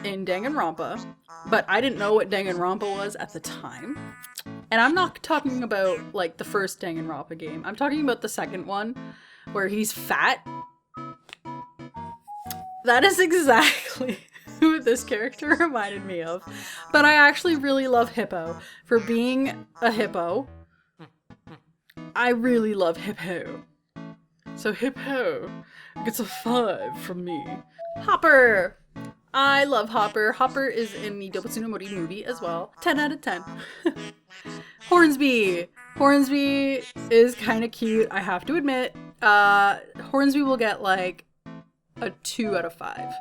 in Danganronpa, but I didn't know what Danganronpa was at the time. And I'm not talking about, like, the first Danganronpa game. I'm talking about the second one, where he's fat. That is exactly who this character reminded me of. But I actually really love Hippo. For being a hippo, I really love Hippo. So Hippo gets a 5 from me. Hopper! I love Hopper. Hopper is in the Dobutsu no Mori movie as well. 10 out of 10. Hornsby! Hornsby is kind of cute, I have to admit. Hornsby will get like a 2 out of 5.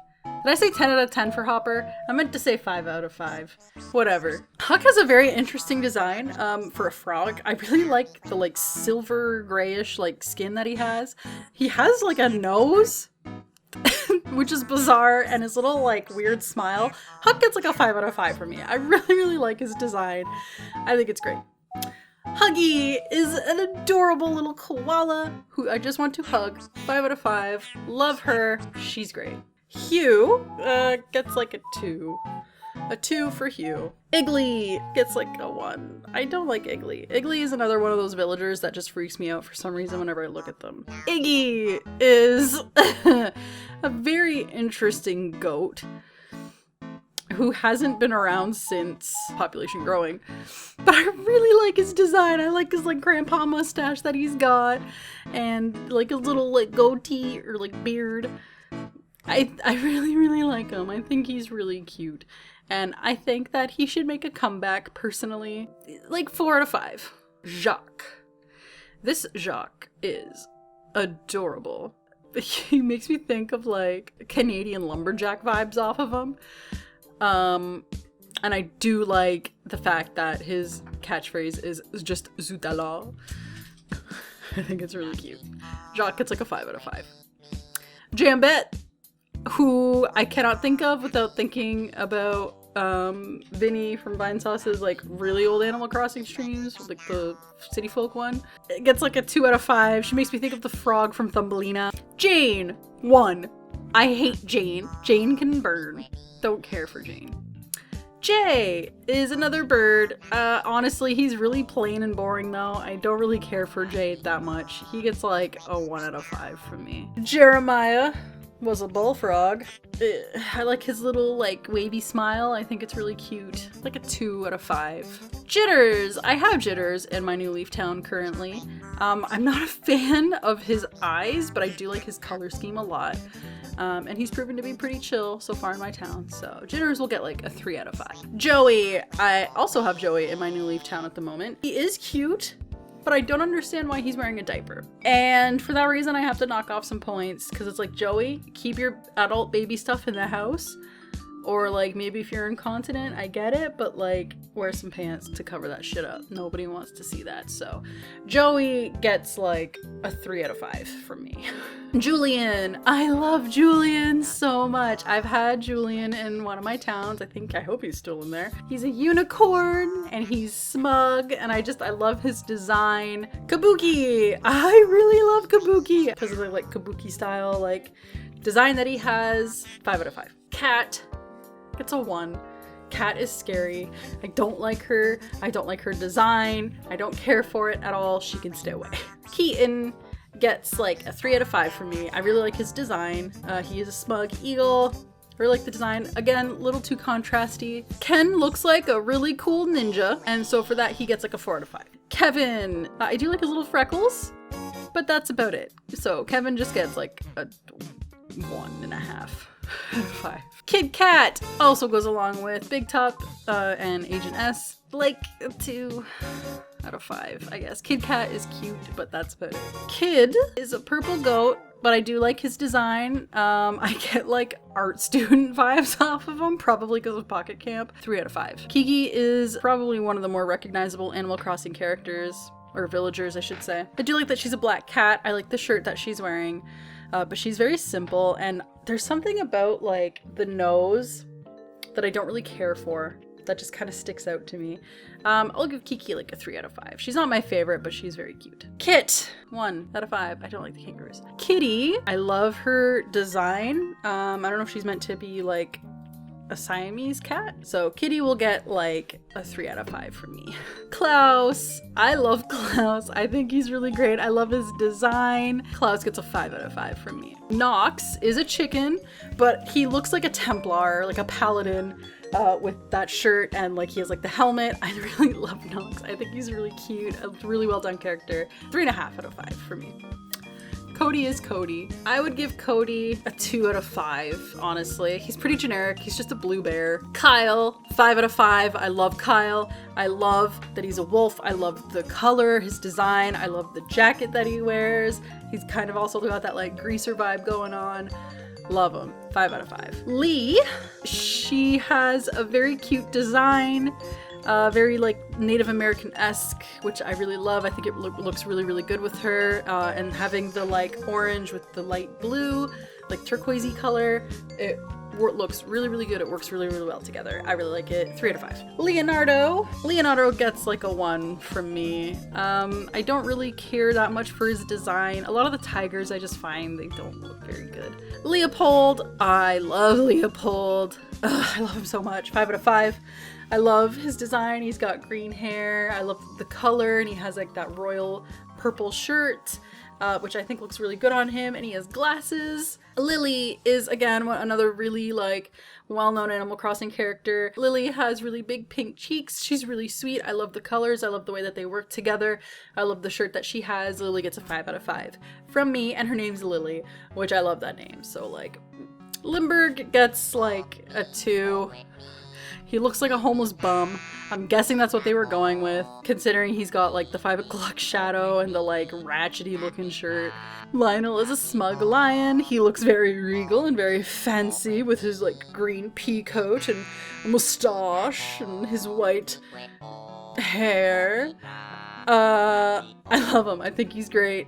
Did I say 10 out of 10 for Hopper? I meant to say 5 out of 5. Whatever. Huck has a very interesting design for a frog. I really like the like silver grayish like skin that he has. He has like a nose, which is bizarre, and his little like weird smile. Huck gets like a 5 out of 5 for me. I really like his design. I think it's great. Huggy is an adorable little koala who I just want to hug. 5 out of 5. Love her. She's great. Hugh gets like a 2. A 2 for Hugh. Iggly gets like a 1. I don't like Iggly. Iggly is another one of those villagers that just freaks me out for some reason whenever I look at them. Iggy is a very interesting goat who hasn't been around since population growing. But I really like his design. I like his like grandpa mustache that he's got, and like his little like goatee or like beard. I really like him. I think he's really cute. And I think that he should make a comeback personally. Like 4 out of 5. Jacques. This Jacques is adorable. He makes me think of like Canadian lumberjack vibes off of him. And I do like the fact that his catchphrase is just Zut alors. I think it's really cute. Jacques gets like a 5 out of 5. Jambette, who I cannot think of without thinking about Vinny from Vinesauce's like really old Animal Crossing streams, like the City Folk one. It gets like a 2 out of 5. She makes me think of the frog from Thumbelina. Jane, 1. I hate Jane. Jane can burn. Don't care for Jane. Jay is another bird. Honestly, he's really plain and boring though. I don't really care for Jay that much. He gets like a 1 out of 5 from me. Jeremiah was a bullfrog. I like his little like wavy smile. I think it's really cute. Like a 2 out of 5. Jitters! I have Jitters in my New Leaf Town currently. I'm not a fan of his eyes, but I do like his color scheme a lot. And he's proven to be pretty chill so far in my town. So Jitters will get like a 3 out of 5. Joey! I also have Joey in my New Leaf Town at the moment. He is cute, but I don't understand why he's wearing a diaper. And for that reason, I have to knock off some points, because it's like, Joey, keep your adult baby stuff in the house. Or like maybe if you're incontinent, I get it, but like wear some pants to cover that shit up. Nobody wants to see that. So Joey gets like a 3 out of 5 from me. Julian. I love Julian so much. I've had Julian in one of my towns. I hope he's still in there. He's a unicorn and he's smug and I love his design. Kabuki. I really love Kabuki because of the like Kabuki style like design that he has. 5 out of 5. Cat. It's a 1. Cat is scary. I don't like her. I don't like her design. I don't care for it at all. She can stay away. Keaton gets like a 3 out of 5 for me. I really like his design. He is a smug eagle. I really like the design. Again, a little too contrasty. Ken looks like a really cool ninja, and so for that he gets like a 4 out of 5. Kevin. I do like his little freckles, but that's about it. So Kevin just gets like a 1.5 out of 5. Kid Cat also goes along with Big Top and Agent S. Like a 2 out of 5, I guess. Kid Cat is cute, but that's about it. Kid is a purple goat, but I do like his design. I get like art student vibes off of him, probably because of Pocket Camp. 3 out of 5. Kiki is probably one of the more recognizable Animal Crossing characters, or villagers, I should say. I do like that she's a black cat. I like the shirt that she's wearing. But she's very simple, and there's something about like the nose that I don't really care for. That just kind of sticks out to me. I'll give Kiki like a 3 out of 5. She's not my favorite, but she's very cute. Kit, 1 out of 5. I don't like the kangaroos. Kitty, I love her design. I don't know if she's meant to be like a Siamese cat. So Kitty will get like a 3 out of 5 from me. Klaus. I love Klaus. I think he's really great. I love his design. Klaus gets a 5 out of 5 from me. Nox is a chicken, but he looks like a Templar, like a paladin with that shirt and like he has like the helmet. I really love Nox. I think he's really cute. A really well done character. 3.5 out of 5 for me. Cody is Cody. I would give Cody a 2 out of 5, honestly. He's pretty generic. He's just a blue bear. Kyle, 5 out of 5. I love Kyle. I love that he's a wolf. I love the color, his design. I love the jacket that he wears. He's kind of also got that like greaser vibe going on. Love him. 5 out of 5. Lee, she has a very cute design. Very like Native American-esque, which I really love. I think it looks really, really good with her. And having the like orange with the light blue, like turquoisey color, it looks really, really good. It works really, really well together. I really like it. 3 out of 5. Leonardo gets like a 1 from me. I don't really care that much for his design. A lot of the tigers I just find they don't look very good. Leopold, I love Leopold. Ugh, I love him so much. 5 out of 5. I love his design. He's got green hair. I love the color, and he has like that royal purple shirt, which I think looks really good on him, and he has glasses. Lily is, again, another really like well-known Animal Crossing character. Lily has really big pink cheeks. She's really sweet. I love the colors. I love the way that they work together. I love the shirt that she has. Lily gets a 5 out of 5 from me, and her name's Lily, which I love that name. So like, Limburg gets like a 2. He looks like a homeless bum. I'm guessing that's what they were going with, considering he's got like the 5 o'clock shadow and the like ratchety looking shirt. Lionel is a smug lion. He looks very regal and very fancy with his like green pea coat and mustache and his white hair. I love him. I think he's great.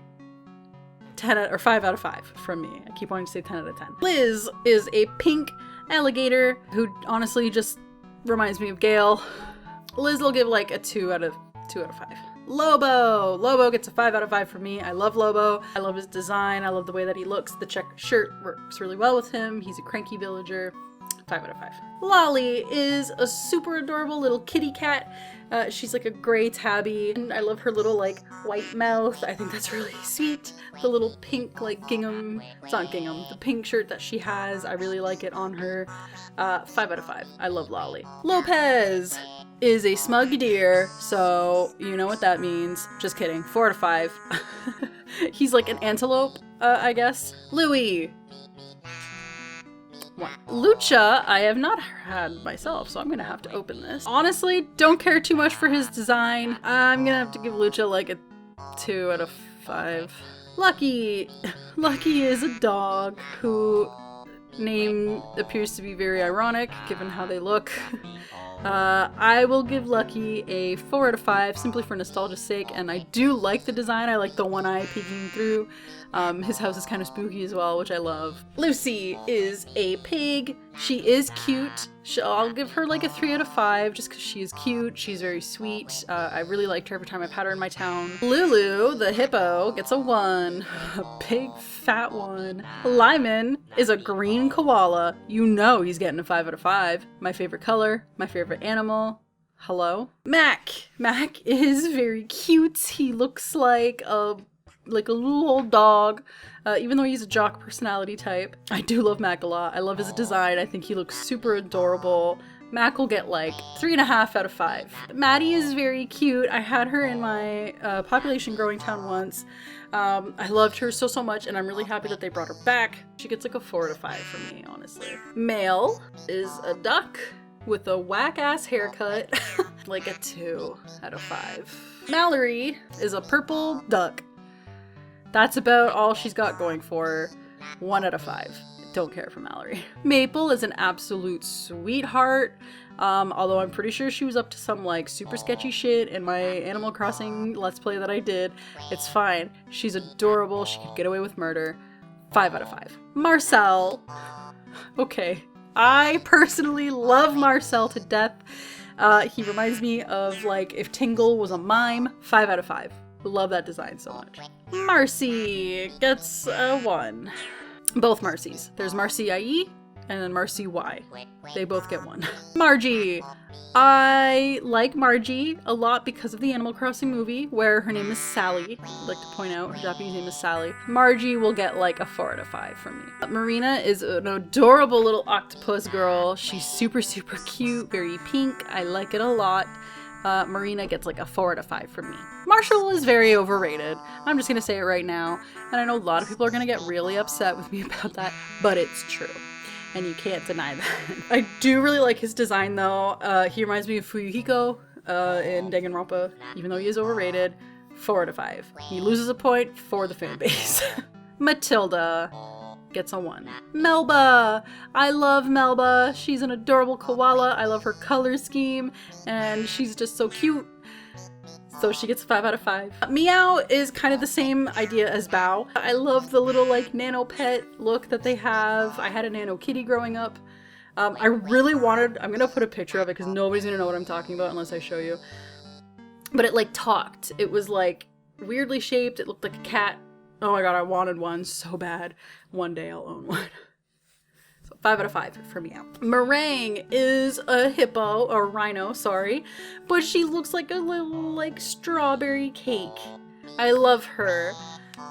5 out of 5 from me. I keep wanting to say 10 out of 10. Liz is a pink alligator who honestly just reminds me of Gale. Liz will give like a 2 out of 5. Lobo gets a 5 out of 5 from me. I love Lobo. I love his design. I love the way that he looks. The check shirt works really well with him. He's a cranky villager. 5 out of 5. Lolly is a super adorable little kitty cat. She's like a gray tabby, and I love her little like white mouth. I think that's really sweet. The little pink like gingham, it's not gingham, the pink shirt that she has, I really like it on her. 5 out of 5. I love Lolly. Lopez is a smug deer, so you know what that means. Just kidding. 4 out of 5. He's like an antelope, I guess. Louie. 1. Lucha, I have not had myself, so I'm gonna have to open this. Honestly, don't care too much for his design. I'm gonna have to give Lucha like a 2 out of 5. Lucky is a dog who Name appears to be very ironic, given how they look. I will give Lucky a 4 out of 5, simply for nostalgia's sake, and I do like the design. I like the one eye peeking through. His house is kind of spooky as well, which I love. Lucy is a pig. She is cute. I'll give her like a 3 out of 5, just because she is cute. She's very sweet. I really liked her every time I've had her in my town. Lulu, the hippo, gets a 1. A big fat one. Lyman is a green koala. You know he's getting a 5 out of 5. My favorite color, my favorite animal. Hello? Mac. Mac is very cute. He looks like a little old dog, even though he's a jock personality type. I do love Mac a lot. I love his design. I think he looks super adorable. Mac will get like 3.5 out of 5. Maddie is very cute. I had her in my population growing town once. I loved her so much, and I'm really happy that they brought her back. She gets like a 4 out of 5 from me, honestly. Male is a duck with a whack-ass haircut, like a 2 out of 5. Mallory is a purple duck. That's about all she's got going for her. 1 out of 5. Don't care for Mallory. Maple is an absolute sweetheart. Although I'm pretty sure she was up to some like super sketchy shit in my Animal Crossing Let's Play that I did. It's fine. She's adorable. She could get away with murder. 5 out of 5. Marcel. Okay. I personally love Marcel to death. He reminds me of like if Tingle was a mime. 5 out of 5. Love that design so much. Marcy gets a 1. Both Marcys. There's Marcy IE and then Marcy Y. They both get 1. Margie. I like Margie a lot because of the Animal Crossing movie where her name is Sally. I'd like to point out her Japanese name is Sally. Margie will get like a 4 out of 5 from me. Marina is an adorable little octopus girl. She's super cute, very pink. I like it a lot. Marina gets like a 4 out of 5 from me. Marshall is very overrated. I'm just gonna say it right now. And I know a lot of people are gonna get really upset with me about that, but it's true. And you can't deny that. I do really like his design though. He reminds me of Fuyuhiko in Danganronpa, even though he is overrated. 4 out of 5. He loses a point for the fan base. Matilda gets a 1. Melba! I love Melba. She's an adorable koala. I love her color scheme, and she's just so cute. So she gets a 5 out of 5. Meow is kind of the same idea as Bao. I love the little like nano pet look that they have. I had a nano kitty growing up. I really wanted, I'm gonna put a picture of it because nobody's gonna know what I'm talking about unless I show you. But it like talked. It was like weirdly shaped. It looked like a cat. Oh my god, I wanted one so bad. One day I'll own one. So 5 out of 5 for Meow. Meringue is a hippo, or rhino, sorry. But she looks like a little like strawberry cake. I love her.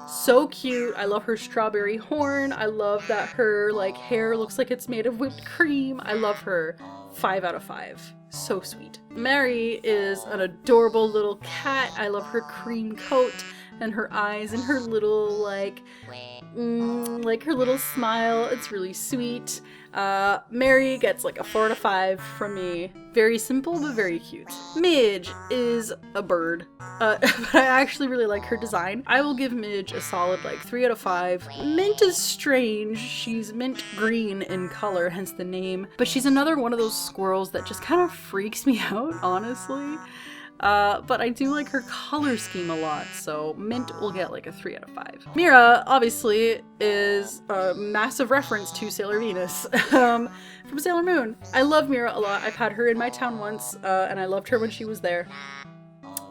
So cute. I love her strawberry horn. I love that her like hair looks like it's made of whipped cream. I love her. 5 out of 5. So sweet. Mary is an adorable little cat. I love her cream coat and her eyes and her little like her little smile. It's really sweet. Mary gets like a 4 out of 5 from me. Very simple but very cute. Midge is a bird, but I actually really like her design. I will give Midge a solid like 3 out of 5. Mint is strange. She's mint green in color, hence the name, but she's another one of those squirrels that just kind of freaks me out, honestly. But I do like her color scheme a lot, so Mint will get like a 3 out of 5. Mira, obviously, is a massive reference to Sailor Venus from Sailor Moon. I love Mira a lot. I've had her in my town once, and I loved her when she was there.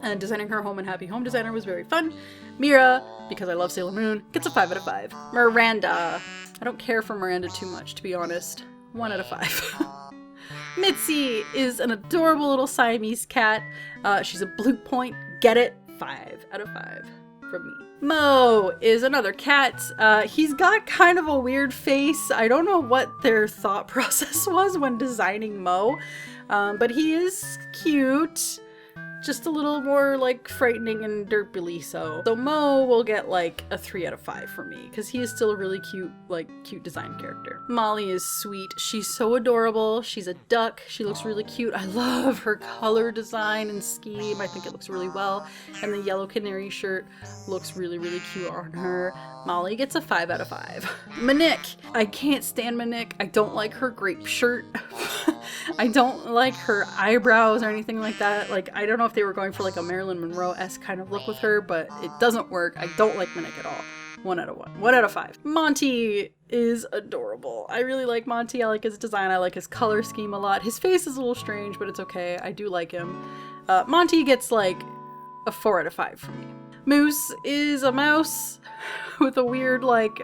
And designing her home in Happy Home Designer was very fun. Mira, because I love Sailor Moon, gets a 5 out of 5. Miranda. I don't care for Miranda too much, to be honest. 1 out of 5. Mitzi is an adorable little Siamese cat. She's a blue point. Get it? 5 out of 5 from me. Mo is another cat. He's got kind of a weird face. I don't know what their thought process was when designing Mo, but he is cute. just a little more like frightening and derpily so. So Mo will get like a 3 out of 5 for me because he is still a really cute, like cute design character. Molly is sweet. She's so adorable. She's a duck. She looks really cute. I love her color design and scheme. I think it looks really well. And the yellow canary shirt looks really, really cute on her. Molly gets a 5 out of 5. Minik. I can't stand Minik. I don't like her grape shirt. I don't like her eyebrows or anything like that. Like, I don't know if they were going for like a Marilyn Monroe-esque kind of look with her, but it doesn't work. I don't like Minik at all. 1 out of 1. 1 out of 5. Monty is adorable. I really like Monty. I like his design. I like his color scheme a lot. His face is a little strange, but it's okay. I do like him. Monty gets like a 4 out of 5 from me. Moose is a mouse with a weird like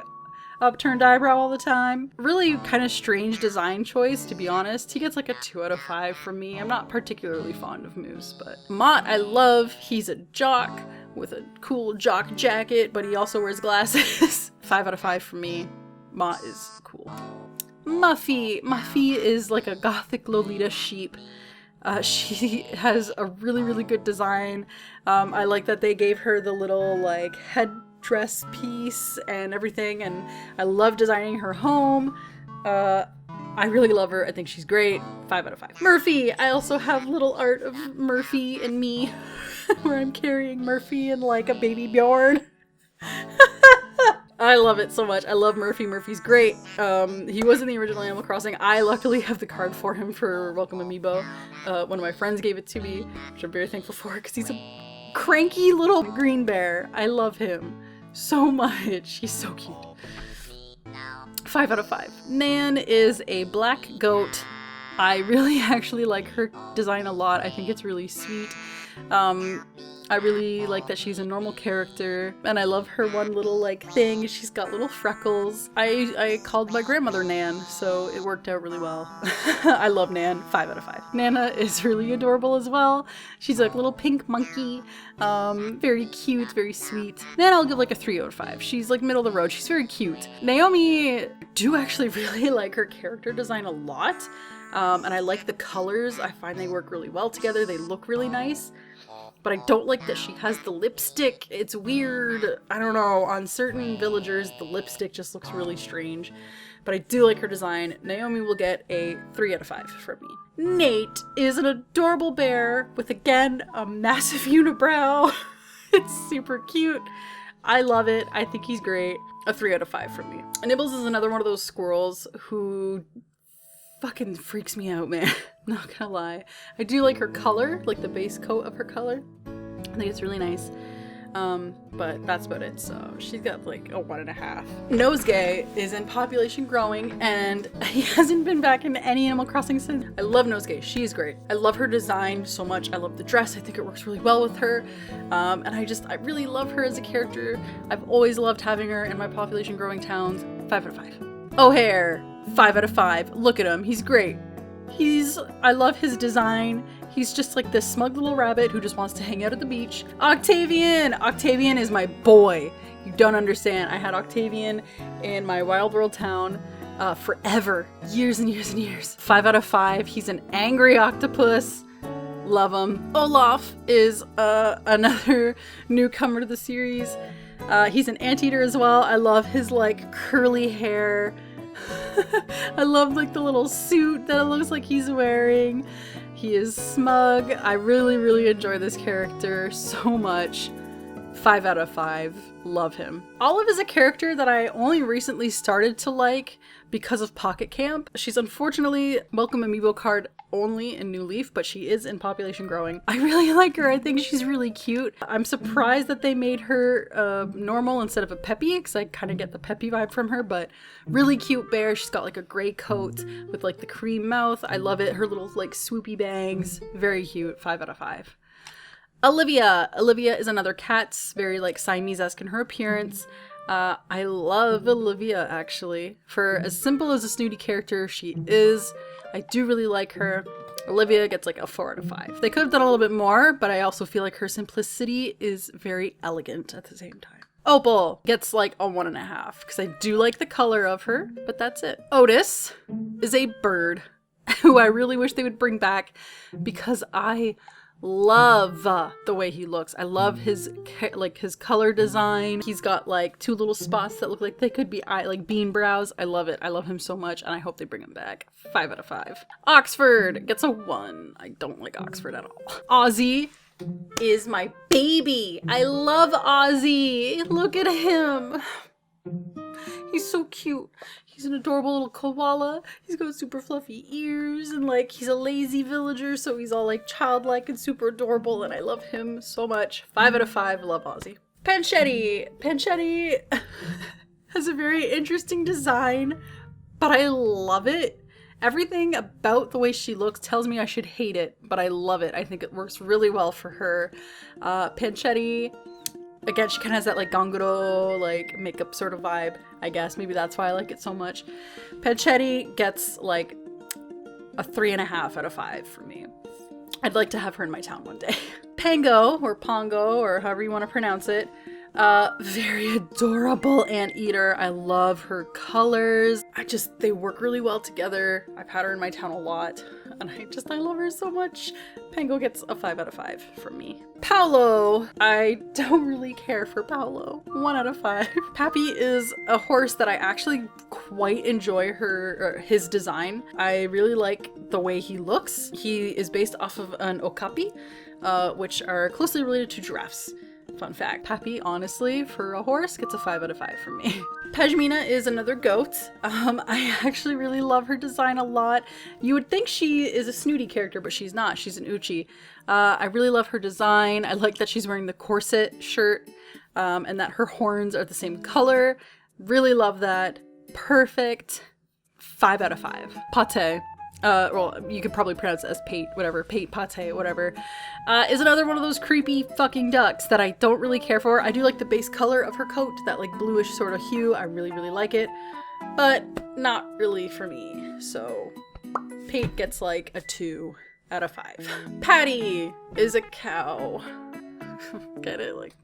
upturned eyebrow all the time. Really kind of strange design choice, to be honest. He gets like a 2 out of 5 from me. I'm not particularly fond of Moose, but Mott I love. He's a jock with a cool jock jacket, but he also wears glasses. 5 out of 5 for me. Mott is cool. Muffy. Muffy is like a gothic Lolita sheep. She has a really, really good design. I like that they gave her the little like headdress piece and everything, and I love designing her home. I really love her. I think she's great. 5 out of 5. Murphy. I also have little art of Murphy and me where I'm carrying Murphy and like a baby Bjorn. I love it so much. I love Murphy. Murphy's great. He was in the original Animal Crossing. I luckily have the card for him for Welcome Amiibo. One of my friends gave it to me, which I'm very thankful for because he's a cranky little green bear. I love him so much. He's so cute. 5 out of 5. Nan is a black goat. I really actually like her design a lot. I think it's really sweet. I really like that she's a normal character, and I love her one little like thing. She's got little freckles. I called my grandmother Nan, so it worked out really well. I love Nan. 5 out of 5. Nana is really adorable as well. She's like a little pink monkey. Very cute, very sweet. Nan I'll give like a 3 out of 5. She's like middle of the road. She's very cute. Naomi, I do actually really like her character design a lot. And I like the colors. I find they work really well together. They look really nice. But I don't like that she has the lipstick. It's weird. I don't know. On certain villagers, the lipstick just looks really strange. But I do like her design. Naomi will get a 3 out of 5 from me. Nate is an adorable bear with, again, a massive unibrow. It's super cute. I love it. I think he's great. A 3 out of 5 from me. Nibbles is another one of those squirrels who fucking freaks me out, man. Not gonna lie. I do like her color, like the base coat of her color. I think it's really nice. But that's about it. So she's got like a 1.5. Nosegay is in Population Growing, and he hasn't been back in any Animal Crossing since. I love Nosegay. She's great. I love her design so much. I love the dress. I think it works really well with her. And I really love her as a character. I've always loved having her in my Population Growing towns. 5 out of 5. O'Hare. 5 out of 5. Look at him. He's great. I love his design. He's just like this smug little rabbit who just wants to hang out at the beach. Octavian! Octavian is my boy. You don't understand. I had Octavian in my Wild World town forever. Years and years and years. 5 out of 5. He's an angry octopus. Love him. Olaf is another newcomer to the series. He's an anteater as well. I love his like curly hair. I love like the little suit that it looks like he's wearing. He is smug. I really, really enjoy this character so much. 5 out of 5. Love him. Olive is a character that I only recently started to like because of Pocket Camp. She's unfortunately Welcome Amiibo card only in New Leaf, but she is in Population Growing. I really like her. I think she's really cute. I'm surprised that they made her normal instead of a Peppy, because I kind of get the Peppy vibe from her, but really cute bear. She's got like a gray coat with like the cream mouth. I love it. Her little like swoopy bangs. Very cute. 5 out of 5. Olivia. Olivia is another cat, very like Siamese-esque in her appearance. I love Olivia, actually. For as simple as a snooty character she is, I do really like her. Olivia gets like a 4 out of 5. They could have done a little bit more, but I also feel like her simplicity is very elegant at the same time. Opal gets like a 1.5, because I do like the color of her, but that's it. Otis is a bird who I really wish they would bring back, because I love the way he looks. I love his his color design. He's got like 2 little spots that look like they could be like bean brows. I love it. I love him so much, and I hope they bring him back. 5 out of 5. Oxford gets a 1. I don't like Oxford at all. Ozzy is my baby. I love Ozzy. Look at him. He's so cute. He's an adorable little koala. He's got super fluffy ears, and like he's a lazy villager, so he's all like childlike and super adorable, and I love him so much. 5 out of 5. Love Ozzy. Panchetti. Panchetti has a very interesting design, but I love it. Everything about the way she looks tells me I should hate it, but I love it. I think it works really well for her. Panchetti, again, she kind of has that like Ganguro, like makeup sort of vibe, I guess. Maybe that's why I like it so much. Panchetti gets like a 3.5 out of 5 for me. I'd like to have her in my town one day. Pango, or Pongo, or however you want to pronounce it. Very adorable anteater. I love her colors. They work really well together. I've had her in my town a lot, and I love her so much. Pango gets a 5 out of 5 from me. Paolo. I don't really care for Paolo. 1 out of 5. Pappy is a horse that I actually quite enjoy his design. I really like the way he looks. He is based off of an okapi, which are closely related to giraffes. Fun fact. Pappy, honestly, for a horse, gets a 5 out of 5 from me. Pashmina is another goat. I actually really love her design a lot. You would think she is a snooty character, but she's not. She's an uchi. I really love her design. I like that she's wearing the corset shirt, and that her horns are the same color. Really love that. Perfect. 5 out of 5. Pate. Well, you could probably pronounce it as Pate, whatever, Pate, Pate, whatever, is another one of those creepy fucking ducks that I don't really care for. I do like the base color of her coat, that like bluish sort of hue. I really, really like it, but not really for me. So Pate gets like a 2 out of 5. Patty is a cow. Get it? Like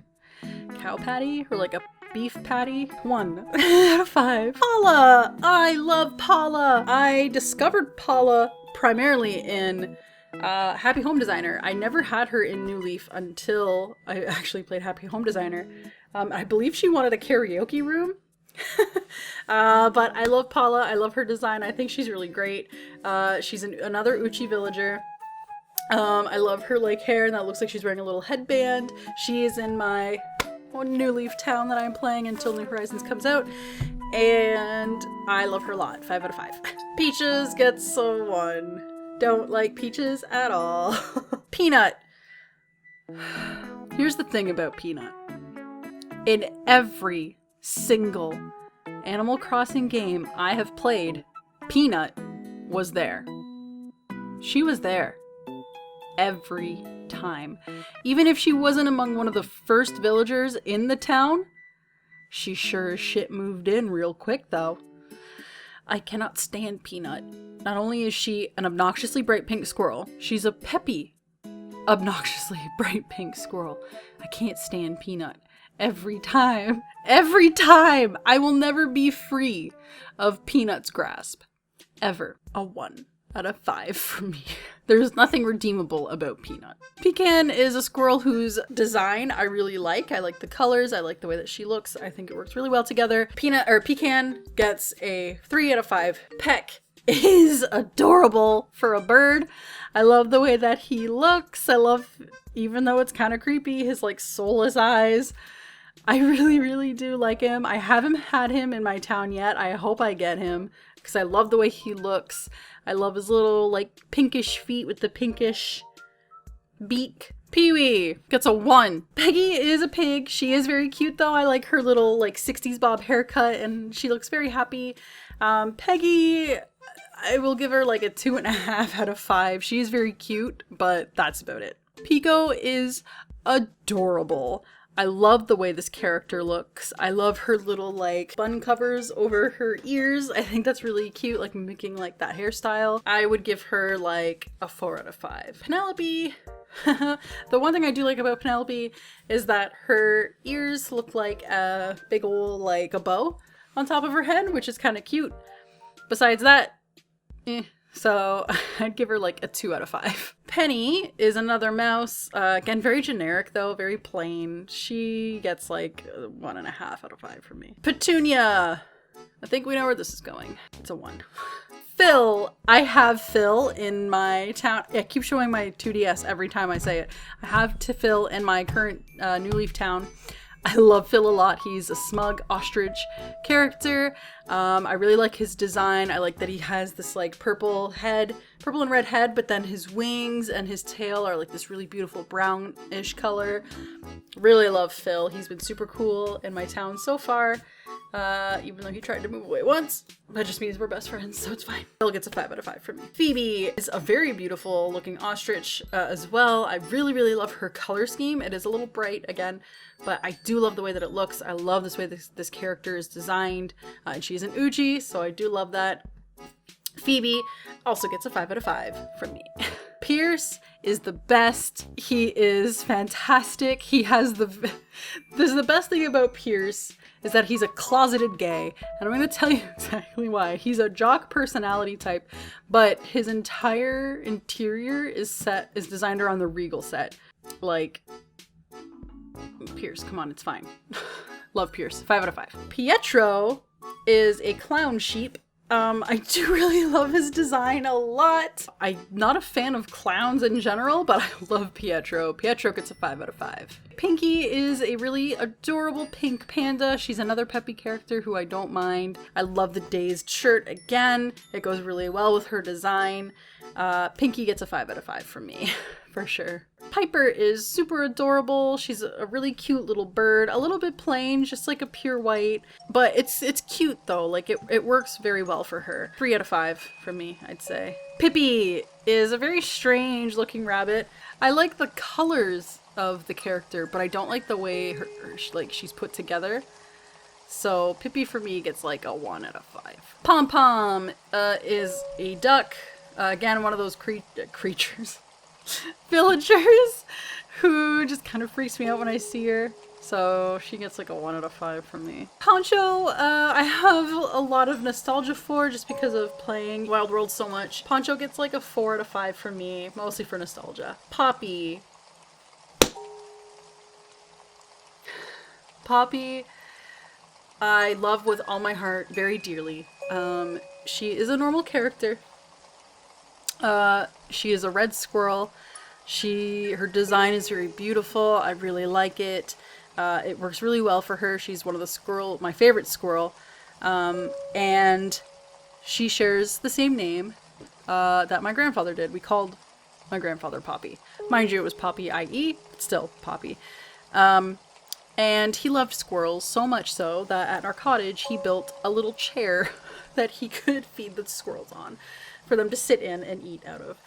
cow patty? Or like a beef patty? 1 out of 5. Paula! I love Paula! I discovered Paula primarily in Happy Home Designer. I never had her in New Leaf until I actually played Happy Home Designer. I believe she wanted a karaoke room. But I love Paula. I love her design. I think she's really great. She's another Uchi villager. I love her like hair, and that looks like she's wearing a little headband. She is in my New Leaf town that I'm playing until New Horizons comes out, and I love her a lot. 5 out of 5. Peaches gets a 1. Don't like Peaches at all. Peanut. Here's the thing about Peanut. In every single Animal Crossing game I have played, Peanut was there. She was there. Every time. Even if she wasn't among one of the first villagers in the town, she sure as shit moved in real quick though. I cannot stand Peanut. Not only is she an obnoxiously bright pink squirrel, she's a peppy, obnoxiously bright pink squirrel. I can't stand Peanut. Every time. Every time! I will never be free of Peanut's grasp. Ever. A 1 out of 5 for me. There's nothing redeemable about Peanut. Pecan is a squirrel whose design I really like. I like the colors. I like the way that she looks. I think it works really well together. Pecan gets a 3 out of 5. Peck is adorable for a bird. I love the way that he looks. I love, even though it's kind of creepy, his like soulless eyes. I really, really do like him. I haven't had him in my town yet. I hope I get him because I love the way he looks. I love his little like pinkish feet with the pinkish beak. Pee-wee gets a 1. Peggy is a pig. She is very cute though. I like her little like 60s bob haircut and she looks very happy. Peggy, I will give her like a 2.5 out of 5. She is very cute, but that's about it. Pico is adorable. I love the way this character looks. I love her little like bun covers over her ears. I think that's really cute, like mimicking like that hairstyle. I would give her like a 4 out of 5. Penelope. The one thing I do like about Penelope is that her ears look like a big ol' like a bow on top of her head, which is kind of cute. Besides that, So I'd give her like a 2 out of 5. Penny is another mouse. Again, very generic though, very plain. She gets like 1.5 out of 5 from me. Petunia! I think we know where this is going. It's a 1. Phil! I have Phil in my town. I keep showing my 2DS every time I say it. I have Phil in my current New Leaf town. I love Phil a lot. He's a smug ostrich character. I really like his design. I like that he has this like purple and red head, but then his wings and his tail are like this really beautiful brownish color. Really love Phil. He's been super cool in my town so far. Even though he tried to move away once. That just means we're best friends, so it's fine. Phil gets a 5 out of 5 from me. Phoebe is a very beautiful looking ostrich as well. I really, really love her color scheme. It is a little bright again, but I do love the way that it looks. I love this way this character is designed, and she's an Uji, so I do love that. Phoebe also gets a 5 out of 5 from me. Pierce is the best. He is fantastic. He has the best thing about Pierce is that he's a closeted gay, and I'm going to tell you exactly why. He's a jock personality type, but his entire interior is designed around the Regal set. Like, Pierce, come on, it's fine. Love Pierce. 5 out of 5. Pietro is a clown sheep. I do really love his design a lot. I'm not a fan of clowns in general, but I love Pietro. Pietro gets a 5 out of 5. Pinky is a really adorable pink panda. She's another peppy character who I don't mind. I love the dazed shirt again. It goes really well with her design. Pinky gets a 5 out of 5 from me, for sure. Piper is super adorable. She's a really cute little bird, a little bit plain, just like a pure white, but it's cute though. Like it works very well for her. 3 out of 5 from me, I'd say. Pippi is a very strange looking rabbit. I like the colors of the character, but I don't like the way she's put together. So Pippi for me gets like a 1 out of 5. Pom Pom is a duck. Again, one of those creatures. Villagers who just kind of freaks me out when I see her. So she gets like a 1 out of 5 from me. Poncho, I have a lot of nostalgia for just because of playing Wild World so much. Poncho gets like a 4 out of 5 from me, mostly for nostalgia. Poppy, I love with all my heart very dearly. She is a normal character. She is a red squirrel. Her design is very beautiful. I really like it. It works really well for her. She's one of my favorite squirrel. And she shares the same name, that my grandfather did. We called my grandfather Poppy. Mind you, it was Poppy IE, but still Poppy. And he loved squirrels so much so that at our cottage, he built a little chair that he could feed the squirrels on for them to sit in and eat out of.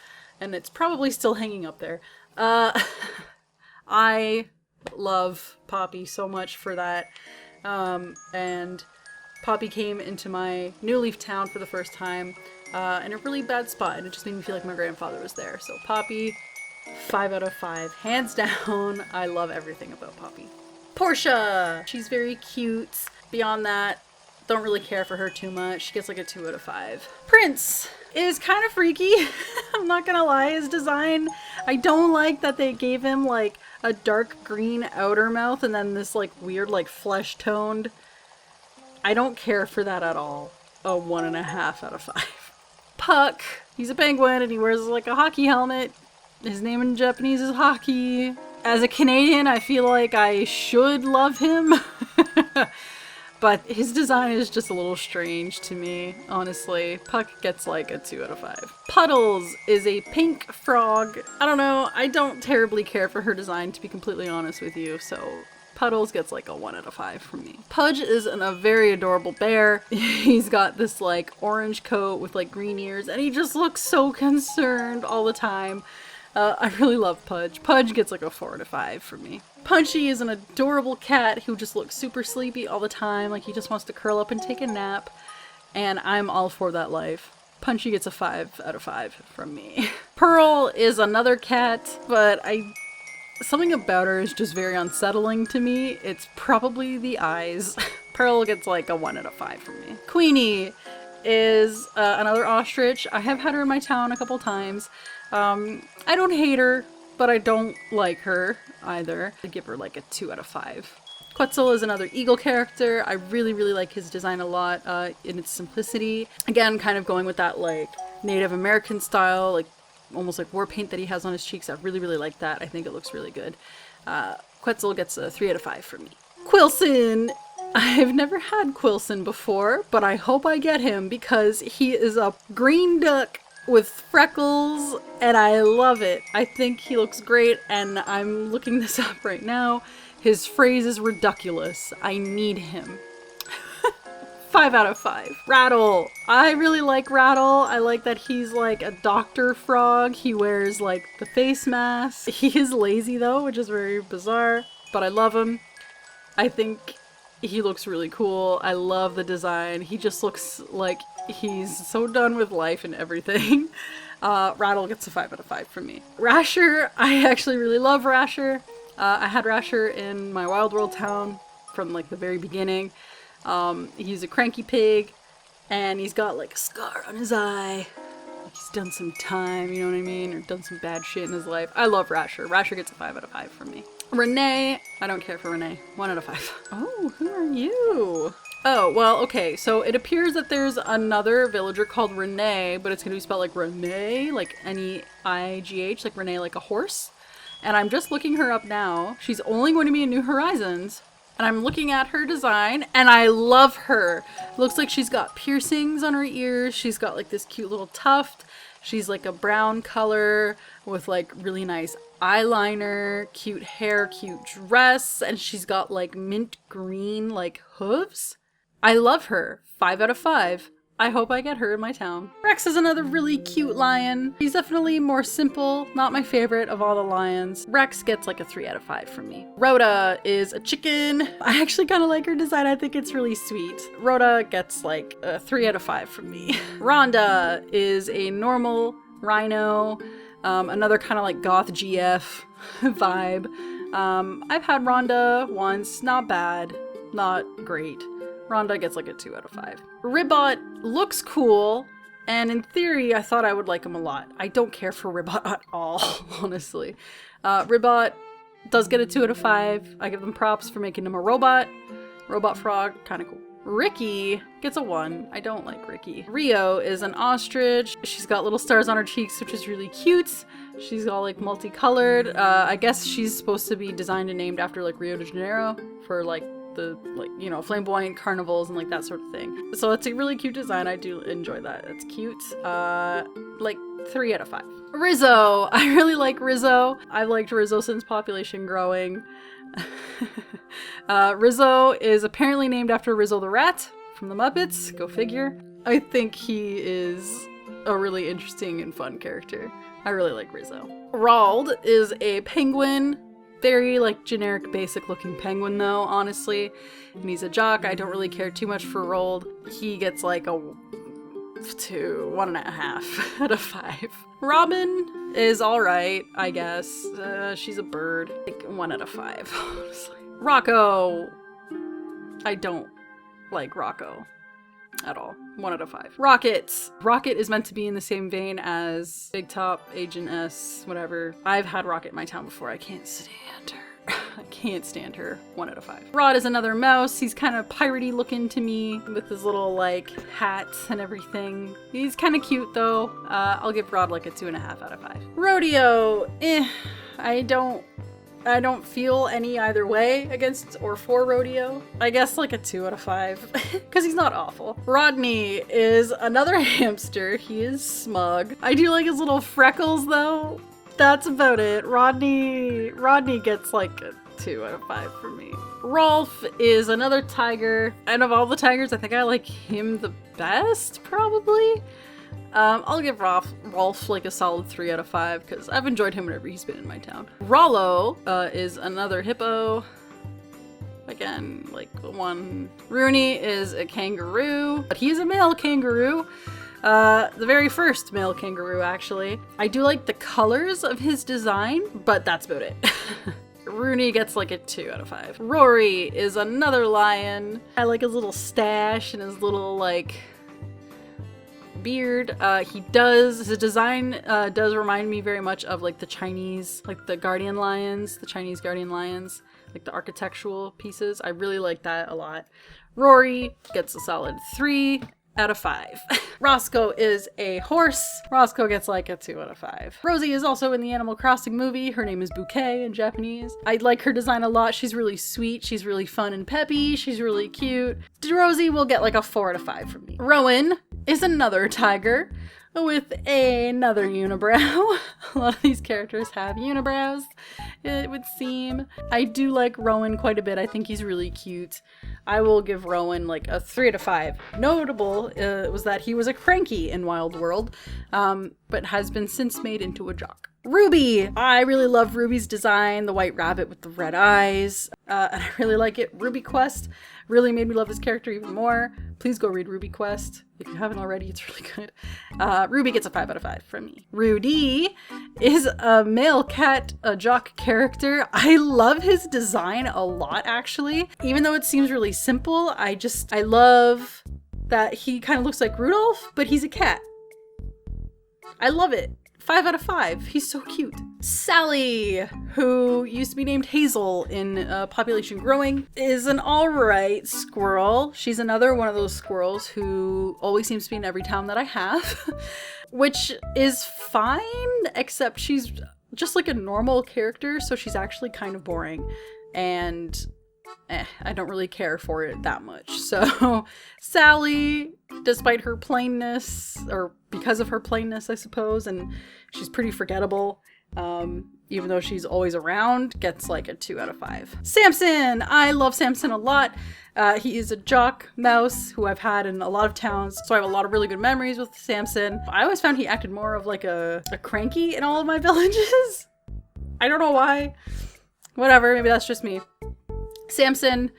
And it's probably still hanging up there. I love Poppy so much for that. And Poppy came into my New Leaf town for the first time in a really bad spot, and it just made me feel like my grandfather was there. So Poppy, 5 out of 5. Hands down, I love everything about Poppy. Portia! She's very cute. Beyond that, don't really care for her too much. She gets like a 2 out of 5. Prince is kind of freaky. I'm not gonna lie, his design. I don't like that they gave him like a dark green outer mouth and then this like weird like flesh toned. I don't care for that at all. A 1.5 out of 5. Puck. He's a penguin and he wears like a hockey helmet. His name in Japanese is Hockey. As a Canadian, I feel like I should love him. But his design is just a little strange to me, honestly. Puck gets like a 2 out of 5. Puddles is a pink frog. I don't know, I don't terribly care for her design, to be completely honest with you, so Puddles gets like a 1 out of 5 from me. Pudge is a very adorable bear. He's got this like orange coat with like green ears, and he just looks so concerned all the time. I really love Pudge. Pudge gets like a 4 out of 5 from me. Punchy is an adorable cat who just looks super sleepy all the time, like he just wants to curl up and take a nap, and I'm all for that life. Punchy gets a 5 out of 5 from me. Pearl is another cat, but something about her is just very unsettling to me. It's probably the eyes. Pearl gets like a 1 out of 5 from me. Queenie is another ostrich. I have had her in my town a couple times. I don't hate her, but I don't like her either. I'd give her like a 2 out of 5. Quetzal is another eagle character. I really, really like his design a lot in its simplicity. Again, kind of going with that like Native American style, like almost like war paint that he has on his cheeks. I really, really like that. I think it looks really good. Quetzal gets a 3 out of 5 for me. Quilson! I've never had Quilson before, but I hope I get him because he is a green duck with freckles and I love it. I think he looks great and I'm looking this up right now. His phrase is ridiculous. I need him. 5 out of 5. Rattle. I really like Rattle. I like that he's like a doctor frog. He wears like the face mask. He is lazy though, which is very bizarre, but I love him. I think he looks really cool. I love the design. He just looks like he's so done with life and everything. Rattle gets a 5 out of 5 from me. Rasher. I actually really love Rasher. I had Rasher in my Wild World town from like the very beginning. He's a cranky pig and he's got like a scar on his eye. He's done some time, you know what I mean? Or done some bad shit in his life. I love Rasher. Rasher gets a 5 out of 5 from me. Renee. I don't care for Renee. 1 out of 5. Oh, who are you? Oh, well, okay. So it appears that there's another villager called Renee, but it's going to be spelled like Renee, like Neigh, like Renee, like a horse. And I'm just looking her up now. She's only going to be in New Horizons. And I'm looking at her design and I love her. Looks like she's got piercings on her ears. She's got like this cute little tuft. She's like a brown color with like really nice eyeliner, cute hair, cute dress. And she's got like mint green like hooves. I love her. 5 out of 5. I hope I get her in my town. Rex is another really cute lion. He's definitely more simple, not my favorite of all the lions. Rex gets like a 3 out of 5 from me. Rhoda is a chicken. I actually kind of like her design. I think it's really sweet. Rhoda gets like a 3 out of 5 from me. Rhonda is a normal rhino, another kind of like goth GF vibe. I've had Rhonda once, not bad, not great. Rhonda gets like a 2 out of 5. Ribbot looks cool, and in theory, I thought I would like him a lot. I don't care for Ribbot at all, honestly. Ribbot does get a 2 out of 5. I give them props for making him a robot. Robot frog, kind of cool. Ricky gets a 1. I don't like Ricky. Rio is an ostrich. She's got little stars on her cheeks, which is really cute. She's all like multicolored. I guess she's supposed to be designed and named after like Rio de Janeiro for like the like, you know, flamboyant carnivals and like that sort of thing. So it's a really cute design. I do enjoy that. It's cute. Like 3 out of 5. Rizzo. I really like Rizzo. I've liked Rizzo since Population Growing. Rizzo is apparently named after Rizzo the Rat from the Muppets. Go figure. I think he is a really interesting and fun character. I really like Rizzo. Rald is a penguin. Very like generic basic looking penguin though, honestly. And he's a jock. I don't really care too much for Rold. He gets like a 1.5 out of 5. Robin is alright, I guess. She's a bird. Like 1 out of 5, honestly. Rocco. I don't like Rocco at all. 1 out of 5. Rocket. Rocket is meant to be in the same vein as Big Top, Agent S, whatever. I've had Rocket in my town before. I can't stand her. I can't stand her. 1 out of 5. Rod is another mouse. He's kind of piratey looking to me with his little like hat and everything. He's kind of cute though. I'll give Rod like a 2.5 out of 5. Rodeo. I don't feel any either way against or for Rodeo. I guess like a 2 out of 5 because he's not awful. Rodney is another hamster. He is smug. I do like his little freckles though. That's about it. Rodney gets like a 2 out of 5 for me. Rolf is another tiger. And of all the tigers, I think I like him the best, probably. I'll give Rolf like a solid 3 out of 5 because I've enjoyed him whenever he's been in my town. Rollo is another hippo. Again, like one. Rooney is a kangaroo, but he's a male kangaroo. The very first male kangaroo, actually. I do like the colors of his design, but that's about it. Rooney gets like a 2 out of 5. Rory is another lion. I like his little stash and his little like beard. His design does remind me very much of like the Chinese, like the guardian lions, the Chinese guardian lions, like the architectural pieces. I really like that a lot. Rory gets a solid 3 out of 5. Roscoe is a horse. Roscoe gets like a 2 out of 5. Rosie is also in the Animal Crossing movie. Her name is Bouquet in Japanese. I like her design a lot. She's really sweet. She's really fun and peppy. She's really cute. Rosie will get like a 4 out of 5 from me. Rowan is another tiger with another unibrow. A lot of these characters have unibrows, it would seem. I do like Rowan quite a bit. I think he's really cute. I will give Rowan like a 3 out of 5. Notable was that he was a cranky in Wild World, but has been since made into a jock. Ruby! I really love Ruby's design, the white rabbit with the red eyes, and I really like it. Ruby Quest really made me love this character even more. Please go read Ruby Quest. If you haven't already, it's really good. Ruby gets a 5 out of 5 from me. Rudy is a male cat, a jock character. I love his design a lot, actually. Even though it seems really simple, I love that he kind of looks like Rudolph, but he's a cat. I love it. 5 out of 5. He's so cute. Sally, who used to be named Hazel in Population Growing, is an alright squirrel. She's another one of those squirrels who always seems to be in every town that I have, which is fine, except she's just like a normal character, so she's actually kind of boring. And I don't really care for it that much. So Sally, despite her plainness, or because of her plainness, I suppose, and she's pretty forgettable, even though she's always around, gets like a 2 out of 5. Samson! I love Samson a lot. He is a jock mouse who I've had in a lot of towns, so I have a lot of really good memories with Samson. I always found he acted more of like a cranky in all of my villages. I don't know why. Whatever, maybe that's just me. Samson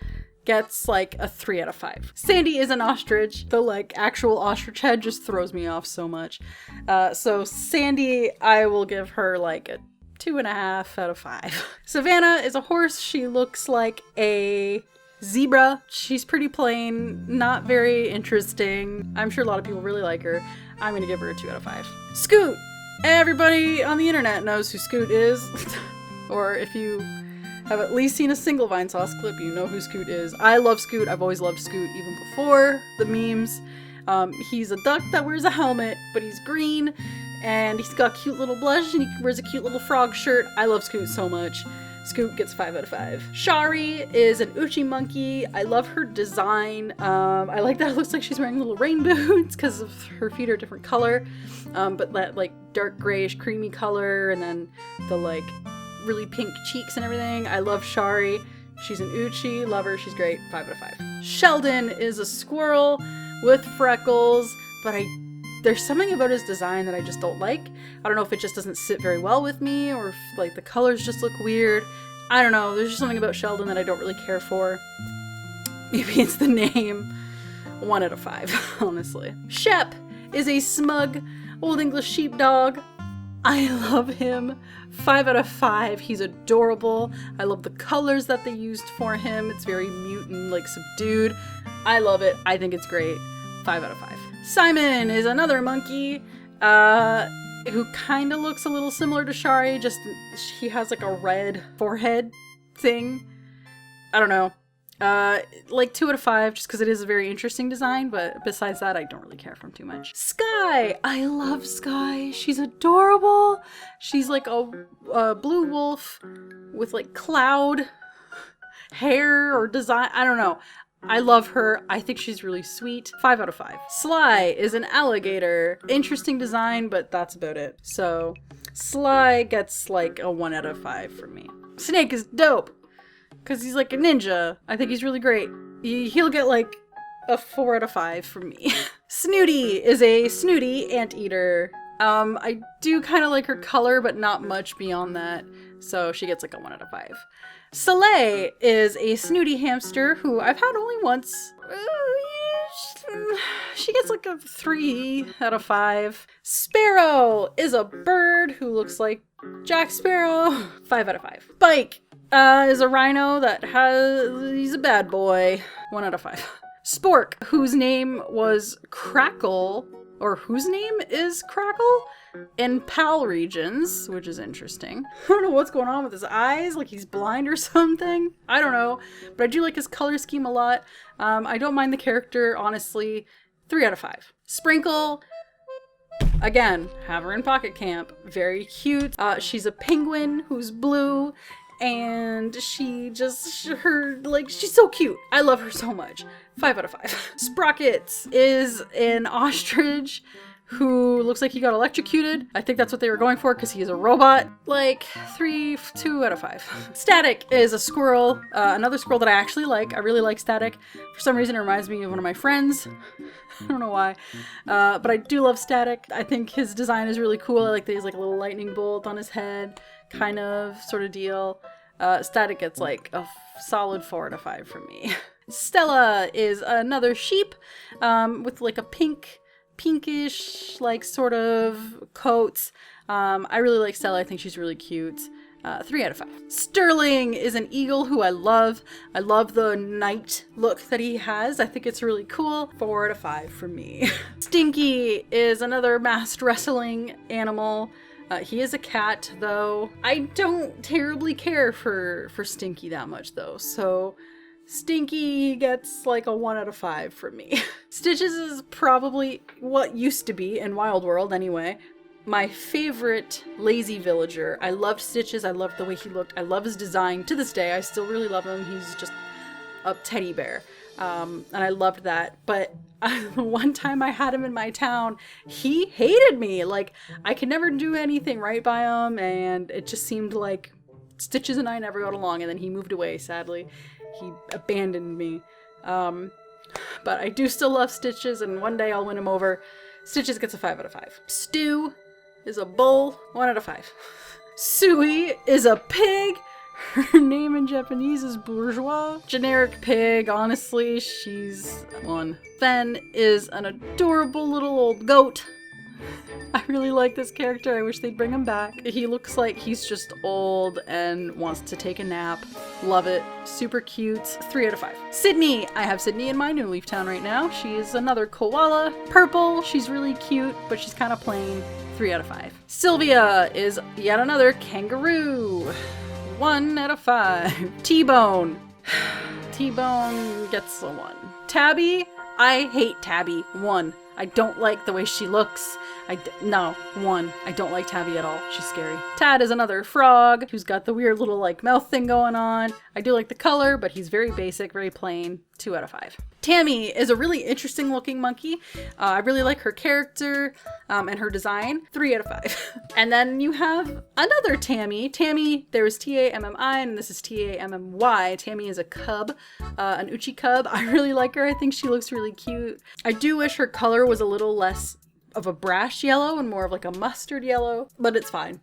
gets like a 3 out of 5. Sandy is an ostrich. The like actual ostrich head just throws me off so much. So Sandy, I will give her like a 2.5 out of 5. Savannah is a horse. She looks like a zebra. She's pretty plain, not very interesting. I'm sure a lot of people really like her. I'm gonna give her a 2 out of 5. Scoot! Everybody on the internet knows who Scoot is. Or if you have at least seen a single Vinesauce clip, you know who Scoot is. I love Scoot. I've always loved Scoot even before the memes. He's a duck that wears a helmet, but he's green, and he's got cute little blush, and he wears a cute little frog shirt. I love Scoot so much. Scoot gets 5 out of 5. Shari is an Uchi monkey. I love her design. I like that it looks like she's wearing little rain boots because of her feet are a different color. But that like dark grayish creamy color, and then the like really pink cheeks and everything. I love Shari. She's an Uchi. Love her. She's great. 5 out of 5. Sheldon is a squirrel with freckles, but there's something about his design that I just don't like. I don't know if it just doesn't sit very well with me, or if like the colors just look weird. I don't know. There's just something about Sheldon that I don't really care for. Maybe it's the name. 1 out of 5, honestly. Shep is a smug Old English sheepdog. I love him. 5 out of 5. He's adorable. I love the colors that they used for him. It's very mutant, like subdued. I love it. I think it's great. 5 out of 5. Simon is another monkey who kind of looks a little similar to Shari, just he has like a red forehead thing. I don't know. Like 2 out of 5, just because it is a very interesting design, but besides that, I don't really care for him too much. Sky! I love Sky. She's adorable. She's like a blue wolf with like cloud hair or design. I don't know. I love her. I think she's really sweet. 5 out of 5. Sly is an alligator. Interesting design, but that's about it. So Sly gets like a 1 out of 5 from me. Snake is dope because he's like a ninja. I think he's really great. He'll get like a 4 out of 5 from me. Snooty is a snooty anteater. I do kind of like her color, but not much beyond that. So she gets like a 1 out of 5. Soleil is a snooty hamster who I've had only once. She gets like a 3 out of 5. Sparrow is a bird who looks like Jack Sparrow. 5 out of 5. Spike is a rhino he's a bad boy. 1 out of 5. Spork, whose name was Crackle or whose name is Crackle, in PAL regions, which is interesting. I don't know what's going on with his eyes, like he's blind or something. I don't know, but I do like his color scheme a lot. I don't mind the character, honestly. 3 out of 5. Sprinkle, again, have her in Pocket Camp. Very cute. She's a penguin who's blue, and she's so cute. I love her so much. 5 out of 5. Sprocket is an ostrich who looks like he got electrocuted. I think that's what they were going for because he is a robot. Like 2 out of 5. Static is a squirrel, another squirrel that I actually like. I really like Static. For some reason it reminds me of one of my friends. I don't know why, but I do love Static. I think his design is really cool. I like that he's like a little lightning bolt on his head, kind of sort of deal. Static gets like a solid 4 out of 5 from me. Stella is another sheep with like a pinkish like sort of coat. I really like Stella. I think she's really cute. 3 out of 5. Sterling is an eagle who I love. I love the knight look that he has. I think it's really cool. 4 out of 5 for me. Stinky is another masked wrestling animal. He is a cat, though. I don't terribly care for Stinky that much, though, so Stinky gets like a 1 out of 5 from me. Stitches is probably what used to be, in Wild World anyway, my favorite lazy villager. I loved Stitches. I loved the way he looked. I love his design. To this day, I still really love him. He's just a teddy bear. And I loved that. But one time I had him in my town, he hated me. Like, I could never do anything right by him, and it just seemed like Stitches and I never got along, and then he moved away, sadly. He abandoned me. But I do still love Stitches, and one day I'll win him over. Stitches gets a 5 out of 5. Stu is a bull, 1 out of 5. Sui is a pig. Her name in Japanese is Bourgeois. Generic pig, honestly, she's 1. Fen is an adorable little old goat. I really like this character. I wish they'd bring him back. He looks like he's just old and wants to take a nap. Love it. Super cute. 3 out of 5. Sydney. I have Sydney in my New Leaf Town right now. She is another koala. Purple. She's really cute, but she's kind of plain. 3 out of 5. Sylvia is yet another kangaroo. 1 out of 5. T-Bone. T-Bone gets a 1. Tabby. I hate Tabby. 1. I don't like the way she looks. No, 1. I don't like Tabby at all. She's scary. Tad is another frog who's got the weird little like mouth thing going on. I do like the color, but he's very basic, very plain. 2 out of 5. Tammy is a really interesting looking monkey. I really like her character and her design. 3 out of 5. And then you have another Tammy. Tammy, there's T-A-M-M-I and this is T-A-M-M-Y. Tammy is a cub, an Uchi cub. I really like her. I think she looks really cute. I do wish her color was a little less of a brash yellow and more of like a mustard yellow, but it's fine.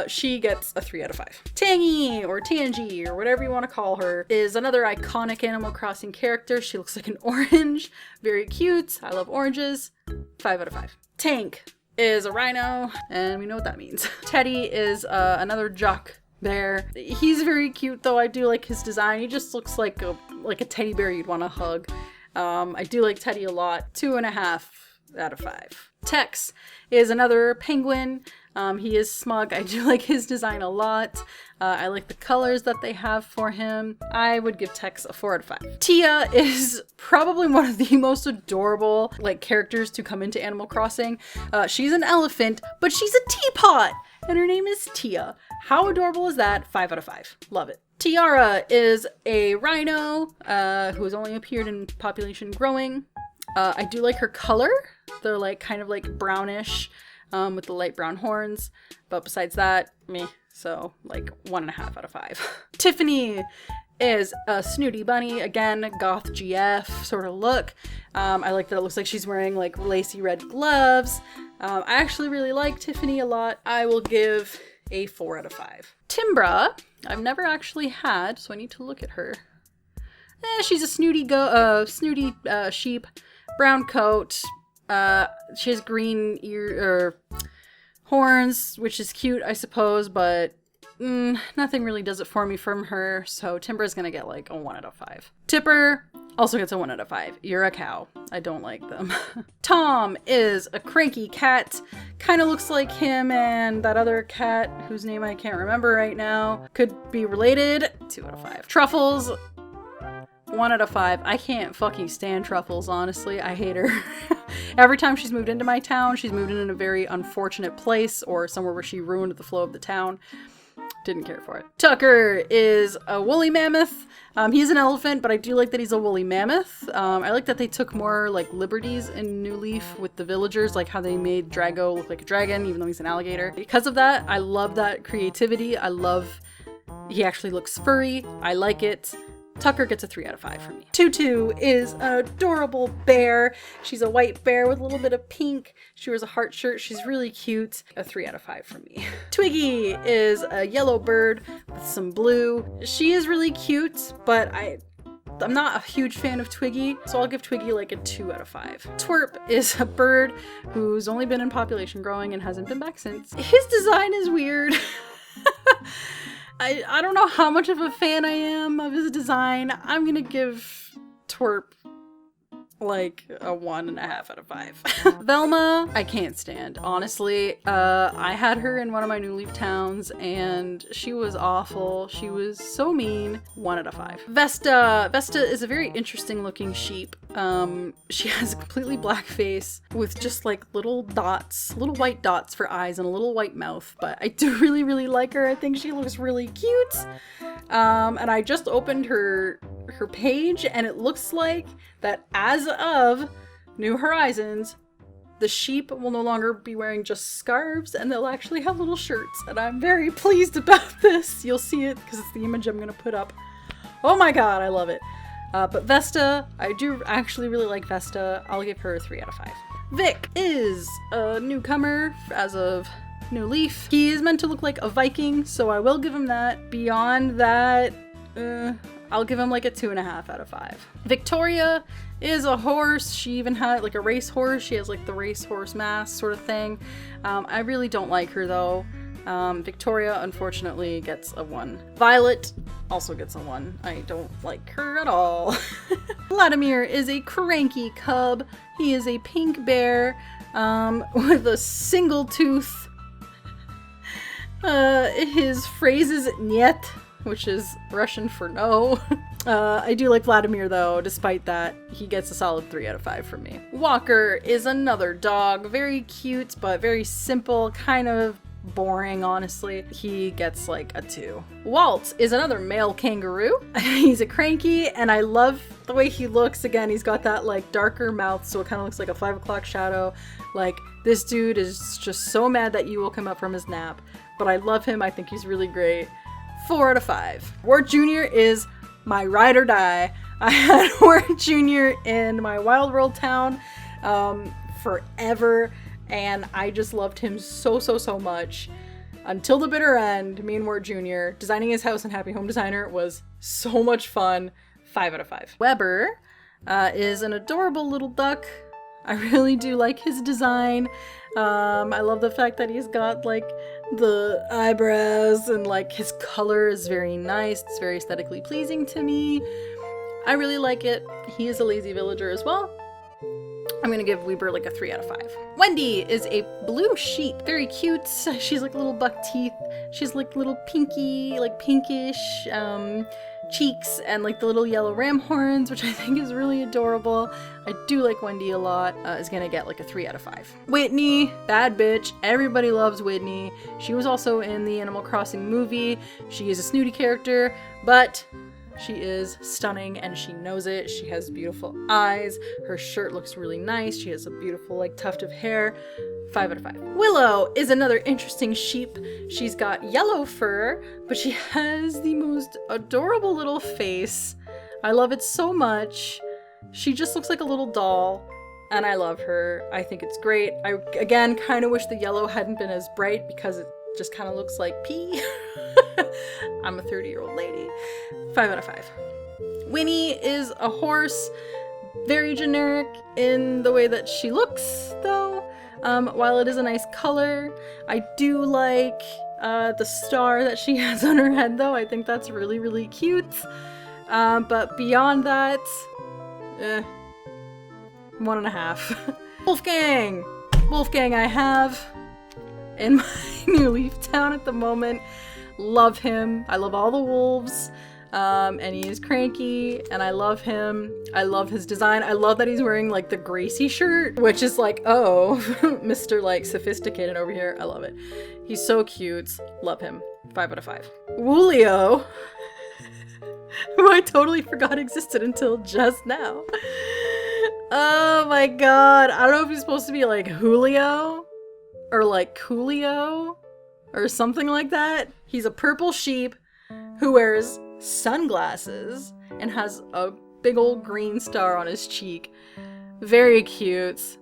She gets a 3 out of 5. Tangy, or Tangy, or whatever you want to call her, is another iconic Animal Crossing character. She looks like an orange. Very cute. I love oranges. 5 out of 5. Tank is a rhino, and we know what that means. Teddy is another jock bear. He's very cute, though. I do like his design. He just looks like a teddy bear you'd want to hug. I do like Teddy a lot. 2.5 out of 5. Tex is another penguin. He is smug. I do like his design a lot. I like the colors that they have for him. I would give Tex a 4 out of 5. Tia is probably one of the most adorable like characters to come into Animal Crossing. She's an elephant, but she's a teapot, and her name is Tia. How adorable is that? 5 out of 5. Love it. Tiara is a rhino who has only appeared in Population Growing. I do like her color. They're like kind of like brownish with the light brown horns, but besides that, meh. So like 1.5 out of 5. Tiffany is a snooty bunny. Again, goth GF sort of look. I like that it looks like she's wearing like lacy red gloves. I actually really like Tiffany a lot. I will give a 4 out of 5. Timbra, I've never actually had, so I need to look at her. She's a snooty sheep, brown coat. She has green horns, which is cute, I suppose, but nothing really does it for me from her, so Timbra's gonna get like a 1 out of 5. Tipper Also gets a 1 out of 5. You're a cow. I don't like them. Tom is a cranky cat. Kind of looks like him and that other cat whose name I can't remember right now. Could be related. 2 out of 5. Truffles, 1 out of 5. I can't fucking stand Truffles, honestly. I hate her. Every time she's moved into my town, she's moved in a very unfortunate place or somewhere where she ruined the flow of the town. Didn't care for it. Tucker is a woolly mammoth. He's an elephant, but I do like that he's a woolly mammoth. I like that they took more like liberties in New Leaf with the villagers, like how they made Drago look like a dragon, even though he's an alligator. Because of that, I love that creativity. I love he actually looks furry. I like it. Tucker gets a 3 out of 5 from me. Tutu is an adorable bear. She's a white bear with a little bit of pink. She wears a heart shirt. She's really cute. A 3 out of 5 from me. Twiggy is a yellow bird with some blue. She is really cute, but I'm not a huge fan of Twiggy, so I'll give Twiggy like a 2 out of 5. Twerp is a bird who's only been in population growing and hasn't been back since. His design is weird. I don't know how much of a fan I am of his design. I'm gonna give Twerp like a 1.5 out of 5. Velma, I can't stand, honestly. I had her in one of my New Leaf towns and she was awful. She was so mean. 1 out of 5. Vesta is a very interesting looking sheep. She has a completely black face with just like little dots, little white dots for eyes and a little white mouth, but I do really, really like her. I think she looks really cute. And I just opened her page and it looks like that as of New Horizons, the sheep will no longer be wearing just scarves and they'll actually have little shirts, and I'm very pleased about this. You'll see it because it's the image I'm gonna put up. Oh my god, I love it. But Vesta, I do actually really like Vesta. I'll give her a 3 out of 5. Vic is a newcomer as of New Leaf. He is meant to look like a Viking, so I will give him that. Beyond that, I'll give him like a 2.5 out of 5. Victoria is a horse. She even had like a race horse. She has like the racehorse mask sort of thing. I really don't like her though. Victoria unfortunately gets a 1. Violet also gets a 1. I don't like her at all. Vladimir is a cranky cub. He is a pink bear with a single tooth. His phrase is "niet," which is Russian for no. I do like Vladimir though. Despite that, he gets a solid 3 out of 5 from me. Walker is another dog. Very cute, but very simple, kind of boring, honestly. He gets like a 2. Walt is another male kangaroo. He's a cranky, and I love the way he looks. Again, he's got that like darker mouth, so it kind of looks like a 5 o'clock shadow. Like, this dude is just so mad that you woke him up from his nap. But I love him. I think he's really great. 4 out of 5. Wart Jr. is my ride or die. I had Wart Jr. in my Wild World town forever, and I just loved him so much. Until the bitter end, me and Wart Jr. designing his house in Happy Home Designer was so much fun. 5 out of 5. Weber is an adorable little duck. I really do like his design. I love the fact that he's got like the eyebrows and like his color is very nice. It's very aesthetically pleasing to me. I really like it. He is a lazy villager as well. I'm gonna give Weber like a 3 out of 5. Wendy is a blue sheep. Very cute. She's like little buck teeth. She's like little pinky, like pinkish cheeks and like the little yellow ram horns, which I think is really adorable. I do like Wendy a lot. Is gonna get like a 3 out of 5. Whitney, bad bitch. Everybody loves Whitney. She was also in the Animal Crossing movie. She is a snooty character, but she is stunning and she knows it. She has beautiful eyes. Her shirt looks really nice. She has a beautiful like tuft of hair. 5 out of 5. Willow is another interesting sheep. She's got yellow fur, but she has the most adorable little face. I love it so much. She just looks like a little doll, and I love her. I think it's great. I, again, kind of wish the yellow hadn't been as bright because it just kind of looks like pee. I'm a 30-year-old lady. 5 out of 5. Winnie is a horse. Very generic in the way that she looks, though. While it is a nice color, I do like the star that she has on her head, though. I think that's really, really cute. But beyond that, 1.5. Wolfgang! Wolfgang I have in my New Leaf Town at the moment. Love him. I love all the wolves. And he is cranky, and I love him. I love his design. I love that he's wearing like the Gracie shirt, which is like, oh, Mr. like sophisticated over here. I love it. He's so cute. Love him. 5 out of 5. Woolio, who I totally forgot existed until just now. Oh my god. I don't know if he's supposed to be like Julio or like Coolio or something like that. He's a purple sheep who wears sunglasses and has a big old green star on his cheek. Very cute.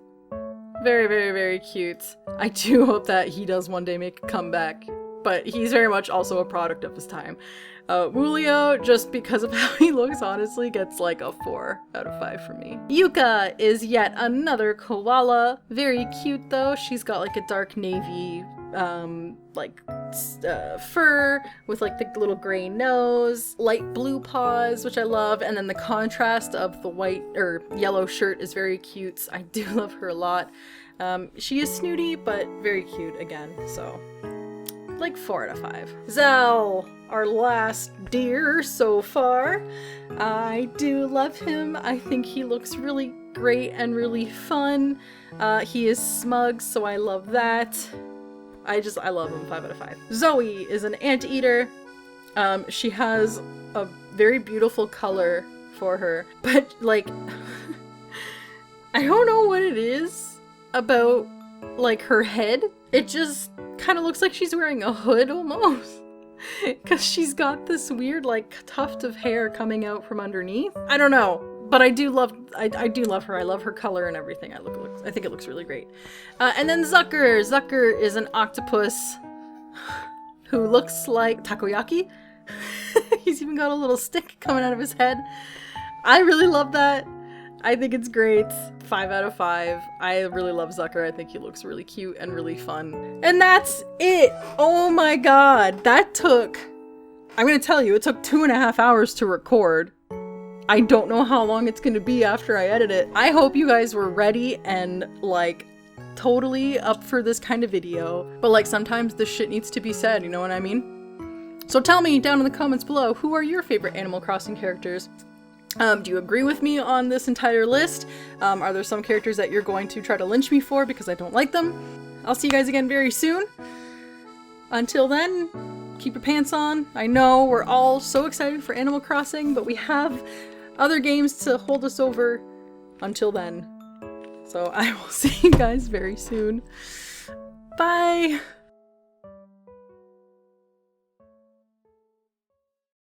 Very, very, very cute. I do hope that he does one day make a comeback, but he's very much also a product of his time. Woolio, just because of how he looks, honestly, gets like a 4 out of 5 for me. Yuka is yet another koala. Very cute though. She's got like a dark navy fur with like the little gray nose, light blue paws, which I love, and then the contrast of the white or yellow shirt is very cute. I do love her a lot. She is snooty, but very cute again, so like 4 out of 5. Zell, our last deer so far. I do love him. I think he looks really great and really fun. He is smug, so I love that. I love him. 5 out of 5. Zoe is an anteater. She has a very beautiful color for her, but like, I don't know what it is about like her head. It just kind of looks like she's wearing a hood almost. Because she's got this weird like tuft of hair coming out from underneath. I don't know, but I do love her. I love her color and everything. I think it looks really great. And then Zucker. Zucker is an octopus who looks like takoyaki. He's even got a little stick coming out of his head. I really love that. I think it's great. 5 out of 5. I really love Zucker. I think he looks really cute and really fun. And that's it! Oh my god! I'm gonna tell you, it took 2.5 hours to record. I don't know how long it's gonna be after I edit it. I hope you guys were ready and like totally up for this kind of video. But like sometimes this shit needs to be said, you know what I mean? So tell me down in the comments below, who are your favorite Animal Crossing characters? Do you agree with me on this entire list? Are there some characters that you're going to try to lynch me for because I don't like them? I'll see you guys again very soon. Until then, keep your pants on. I know we're all so excited for Animal Crossing, but we have other games to hold us over until then. So I will see you guys very soon. Bye!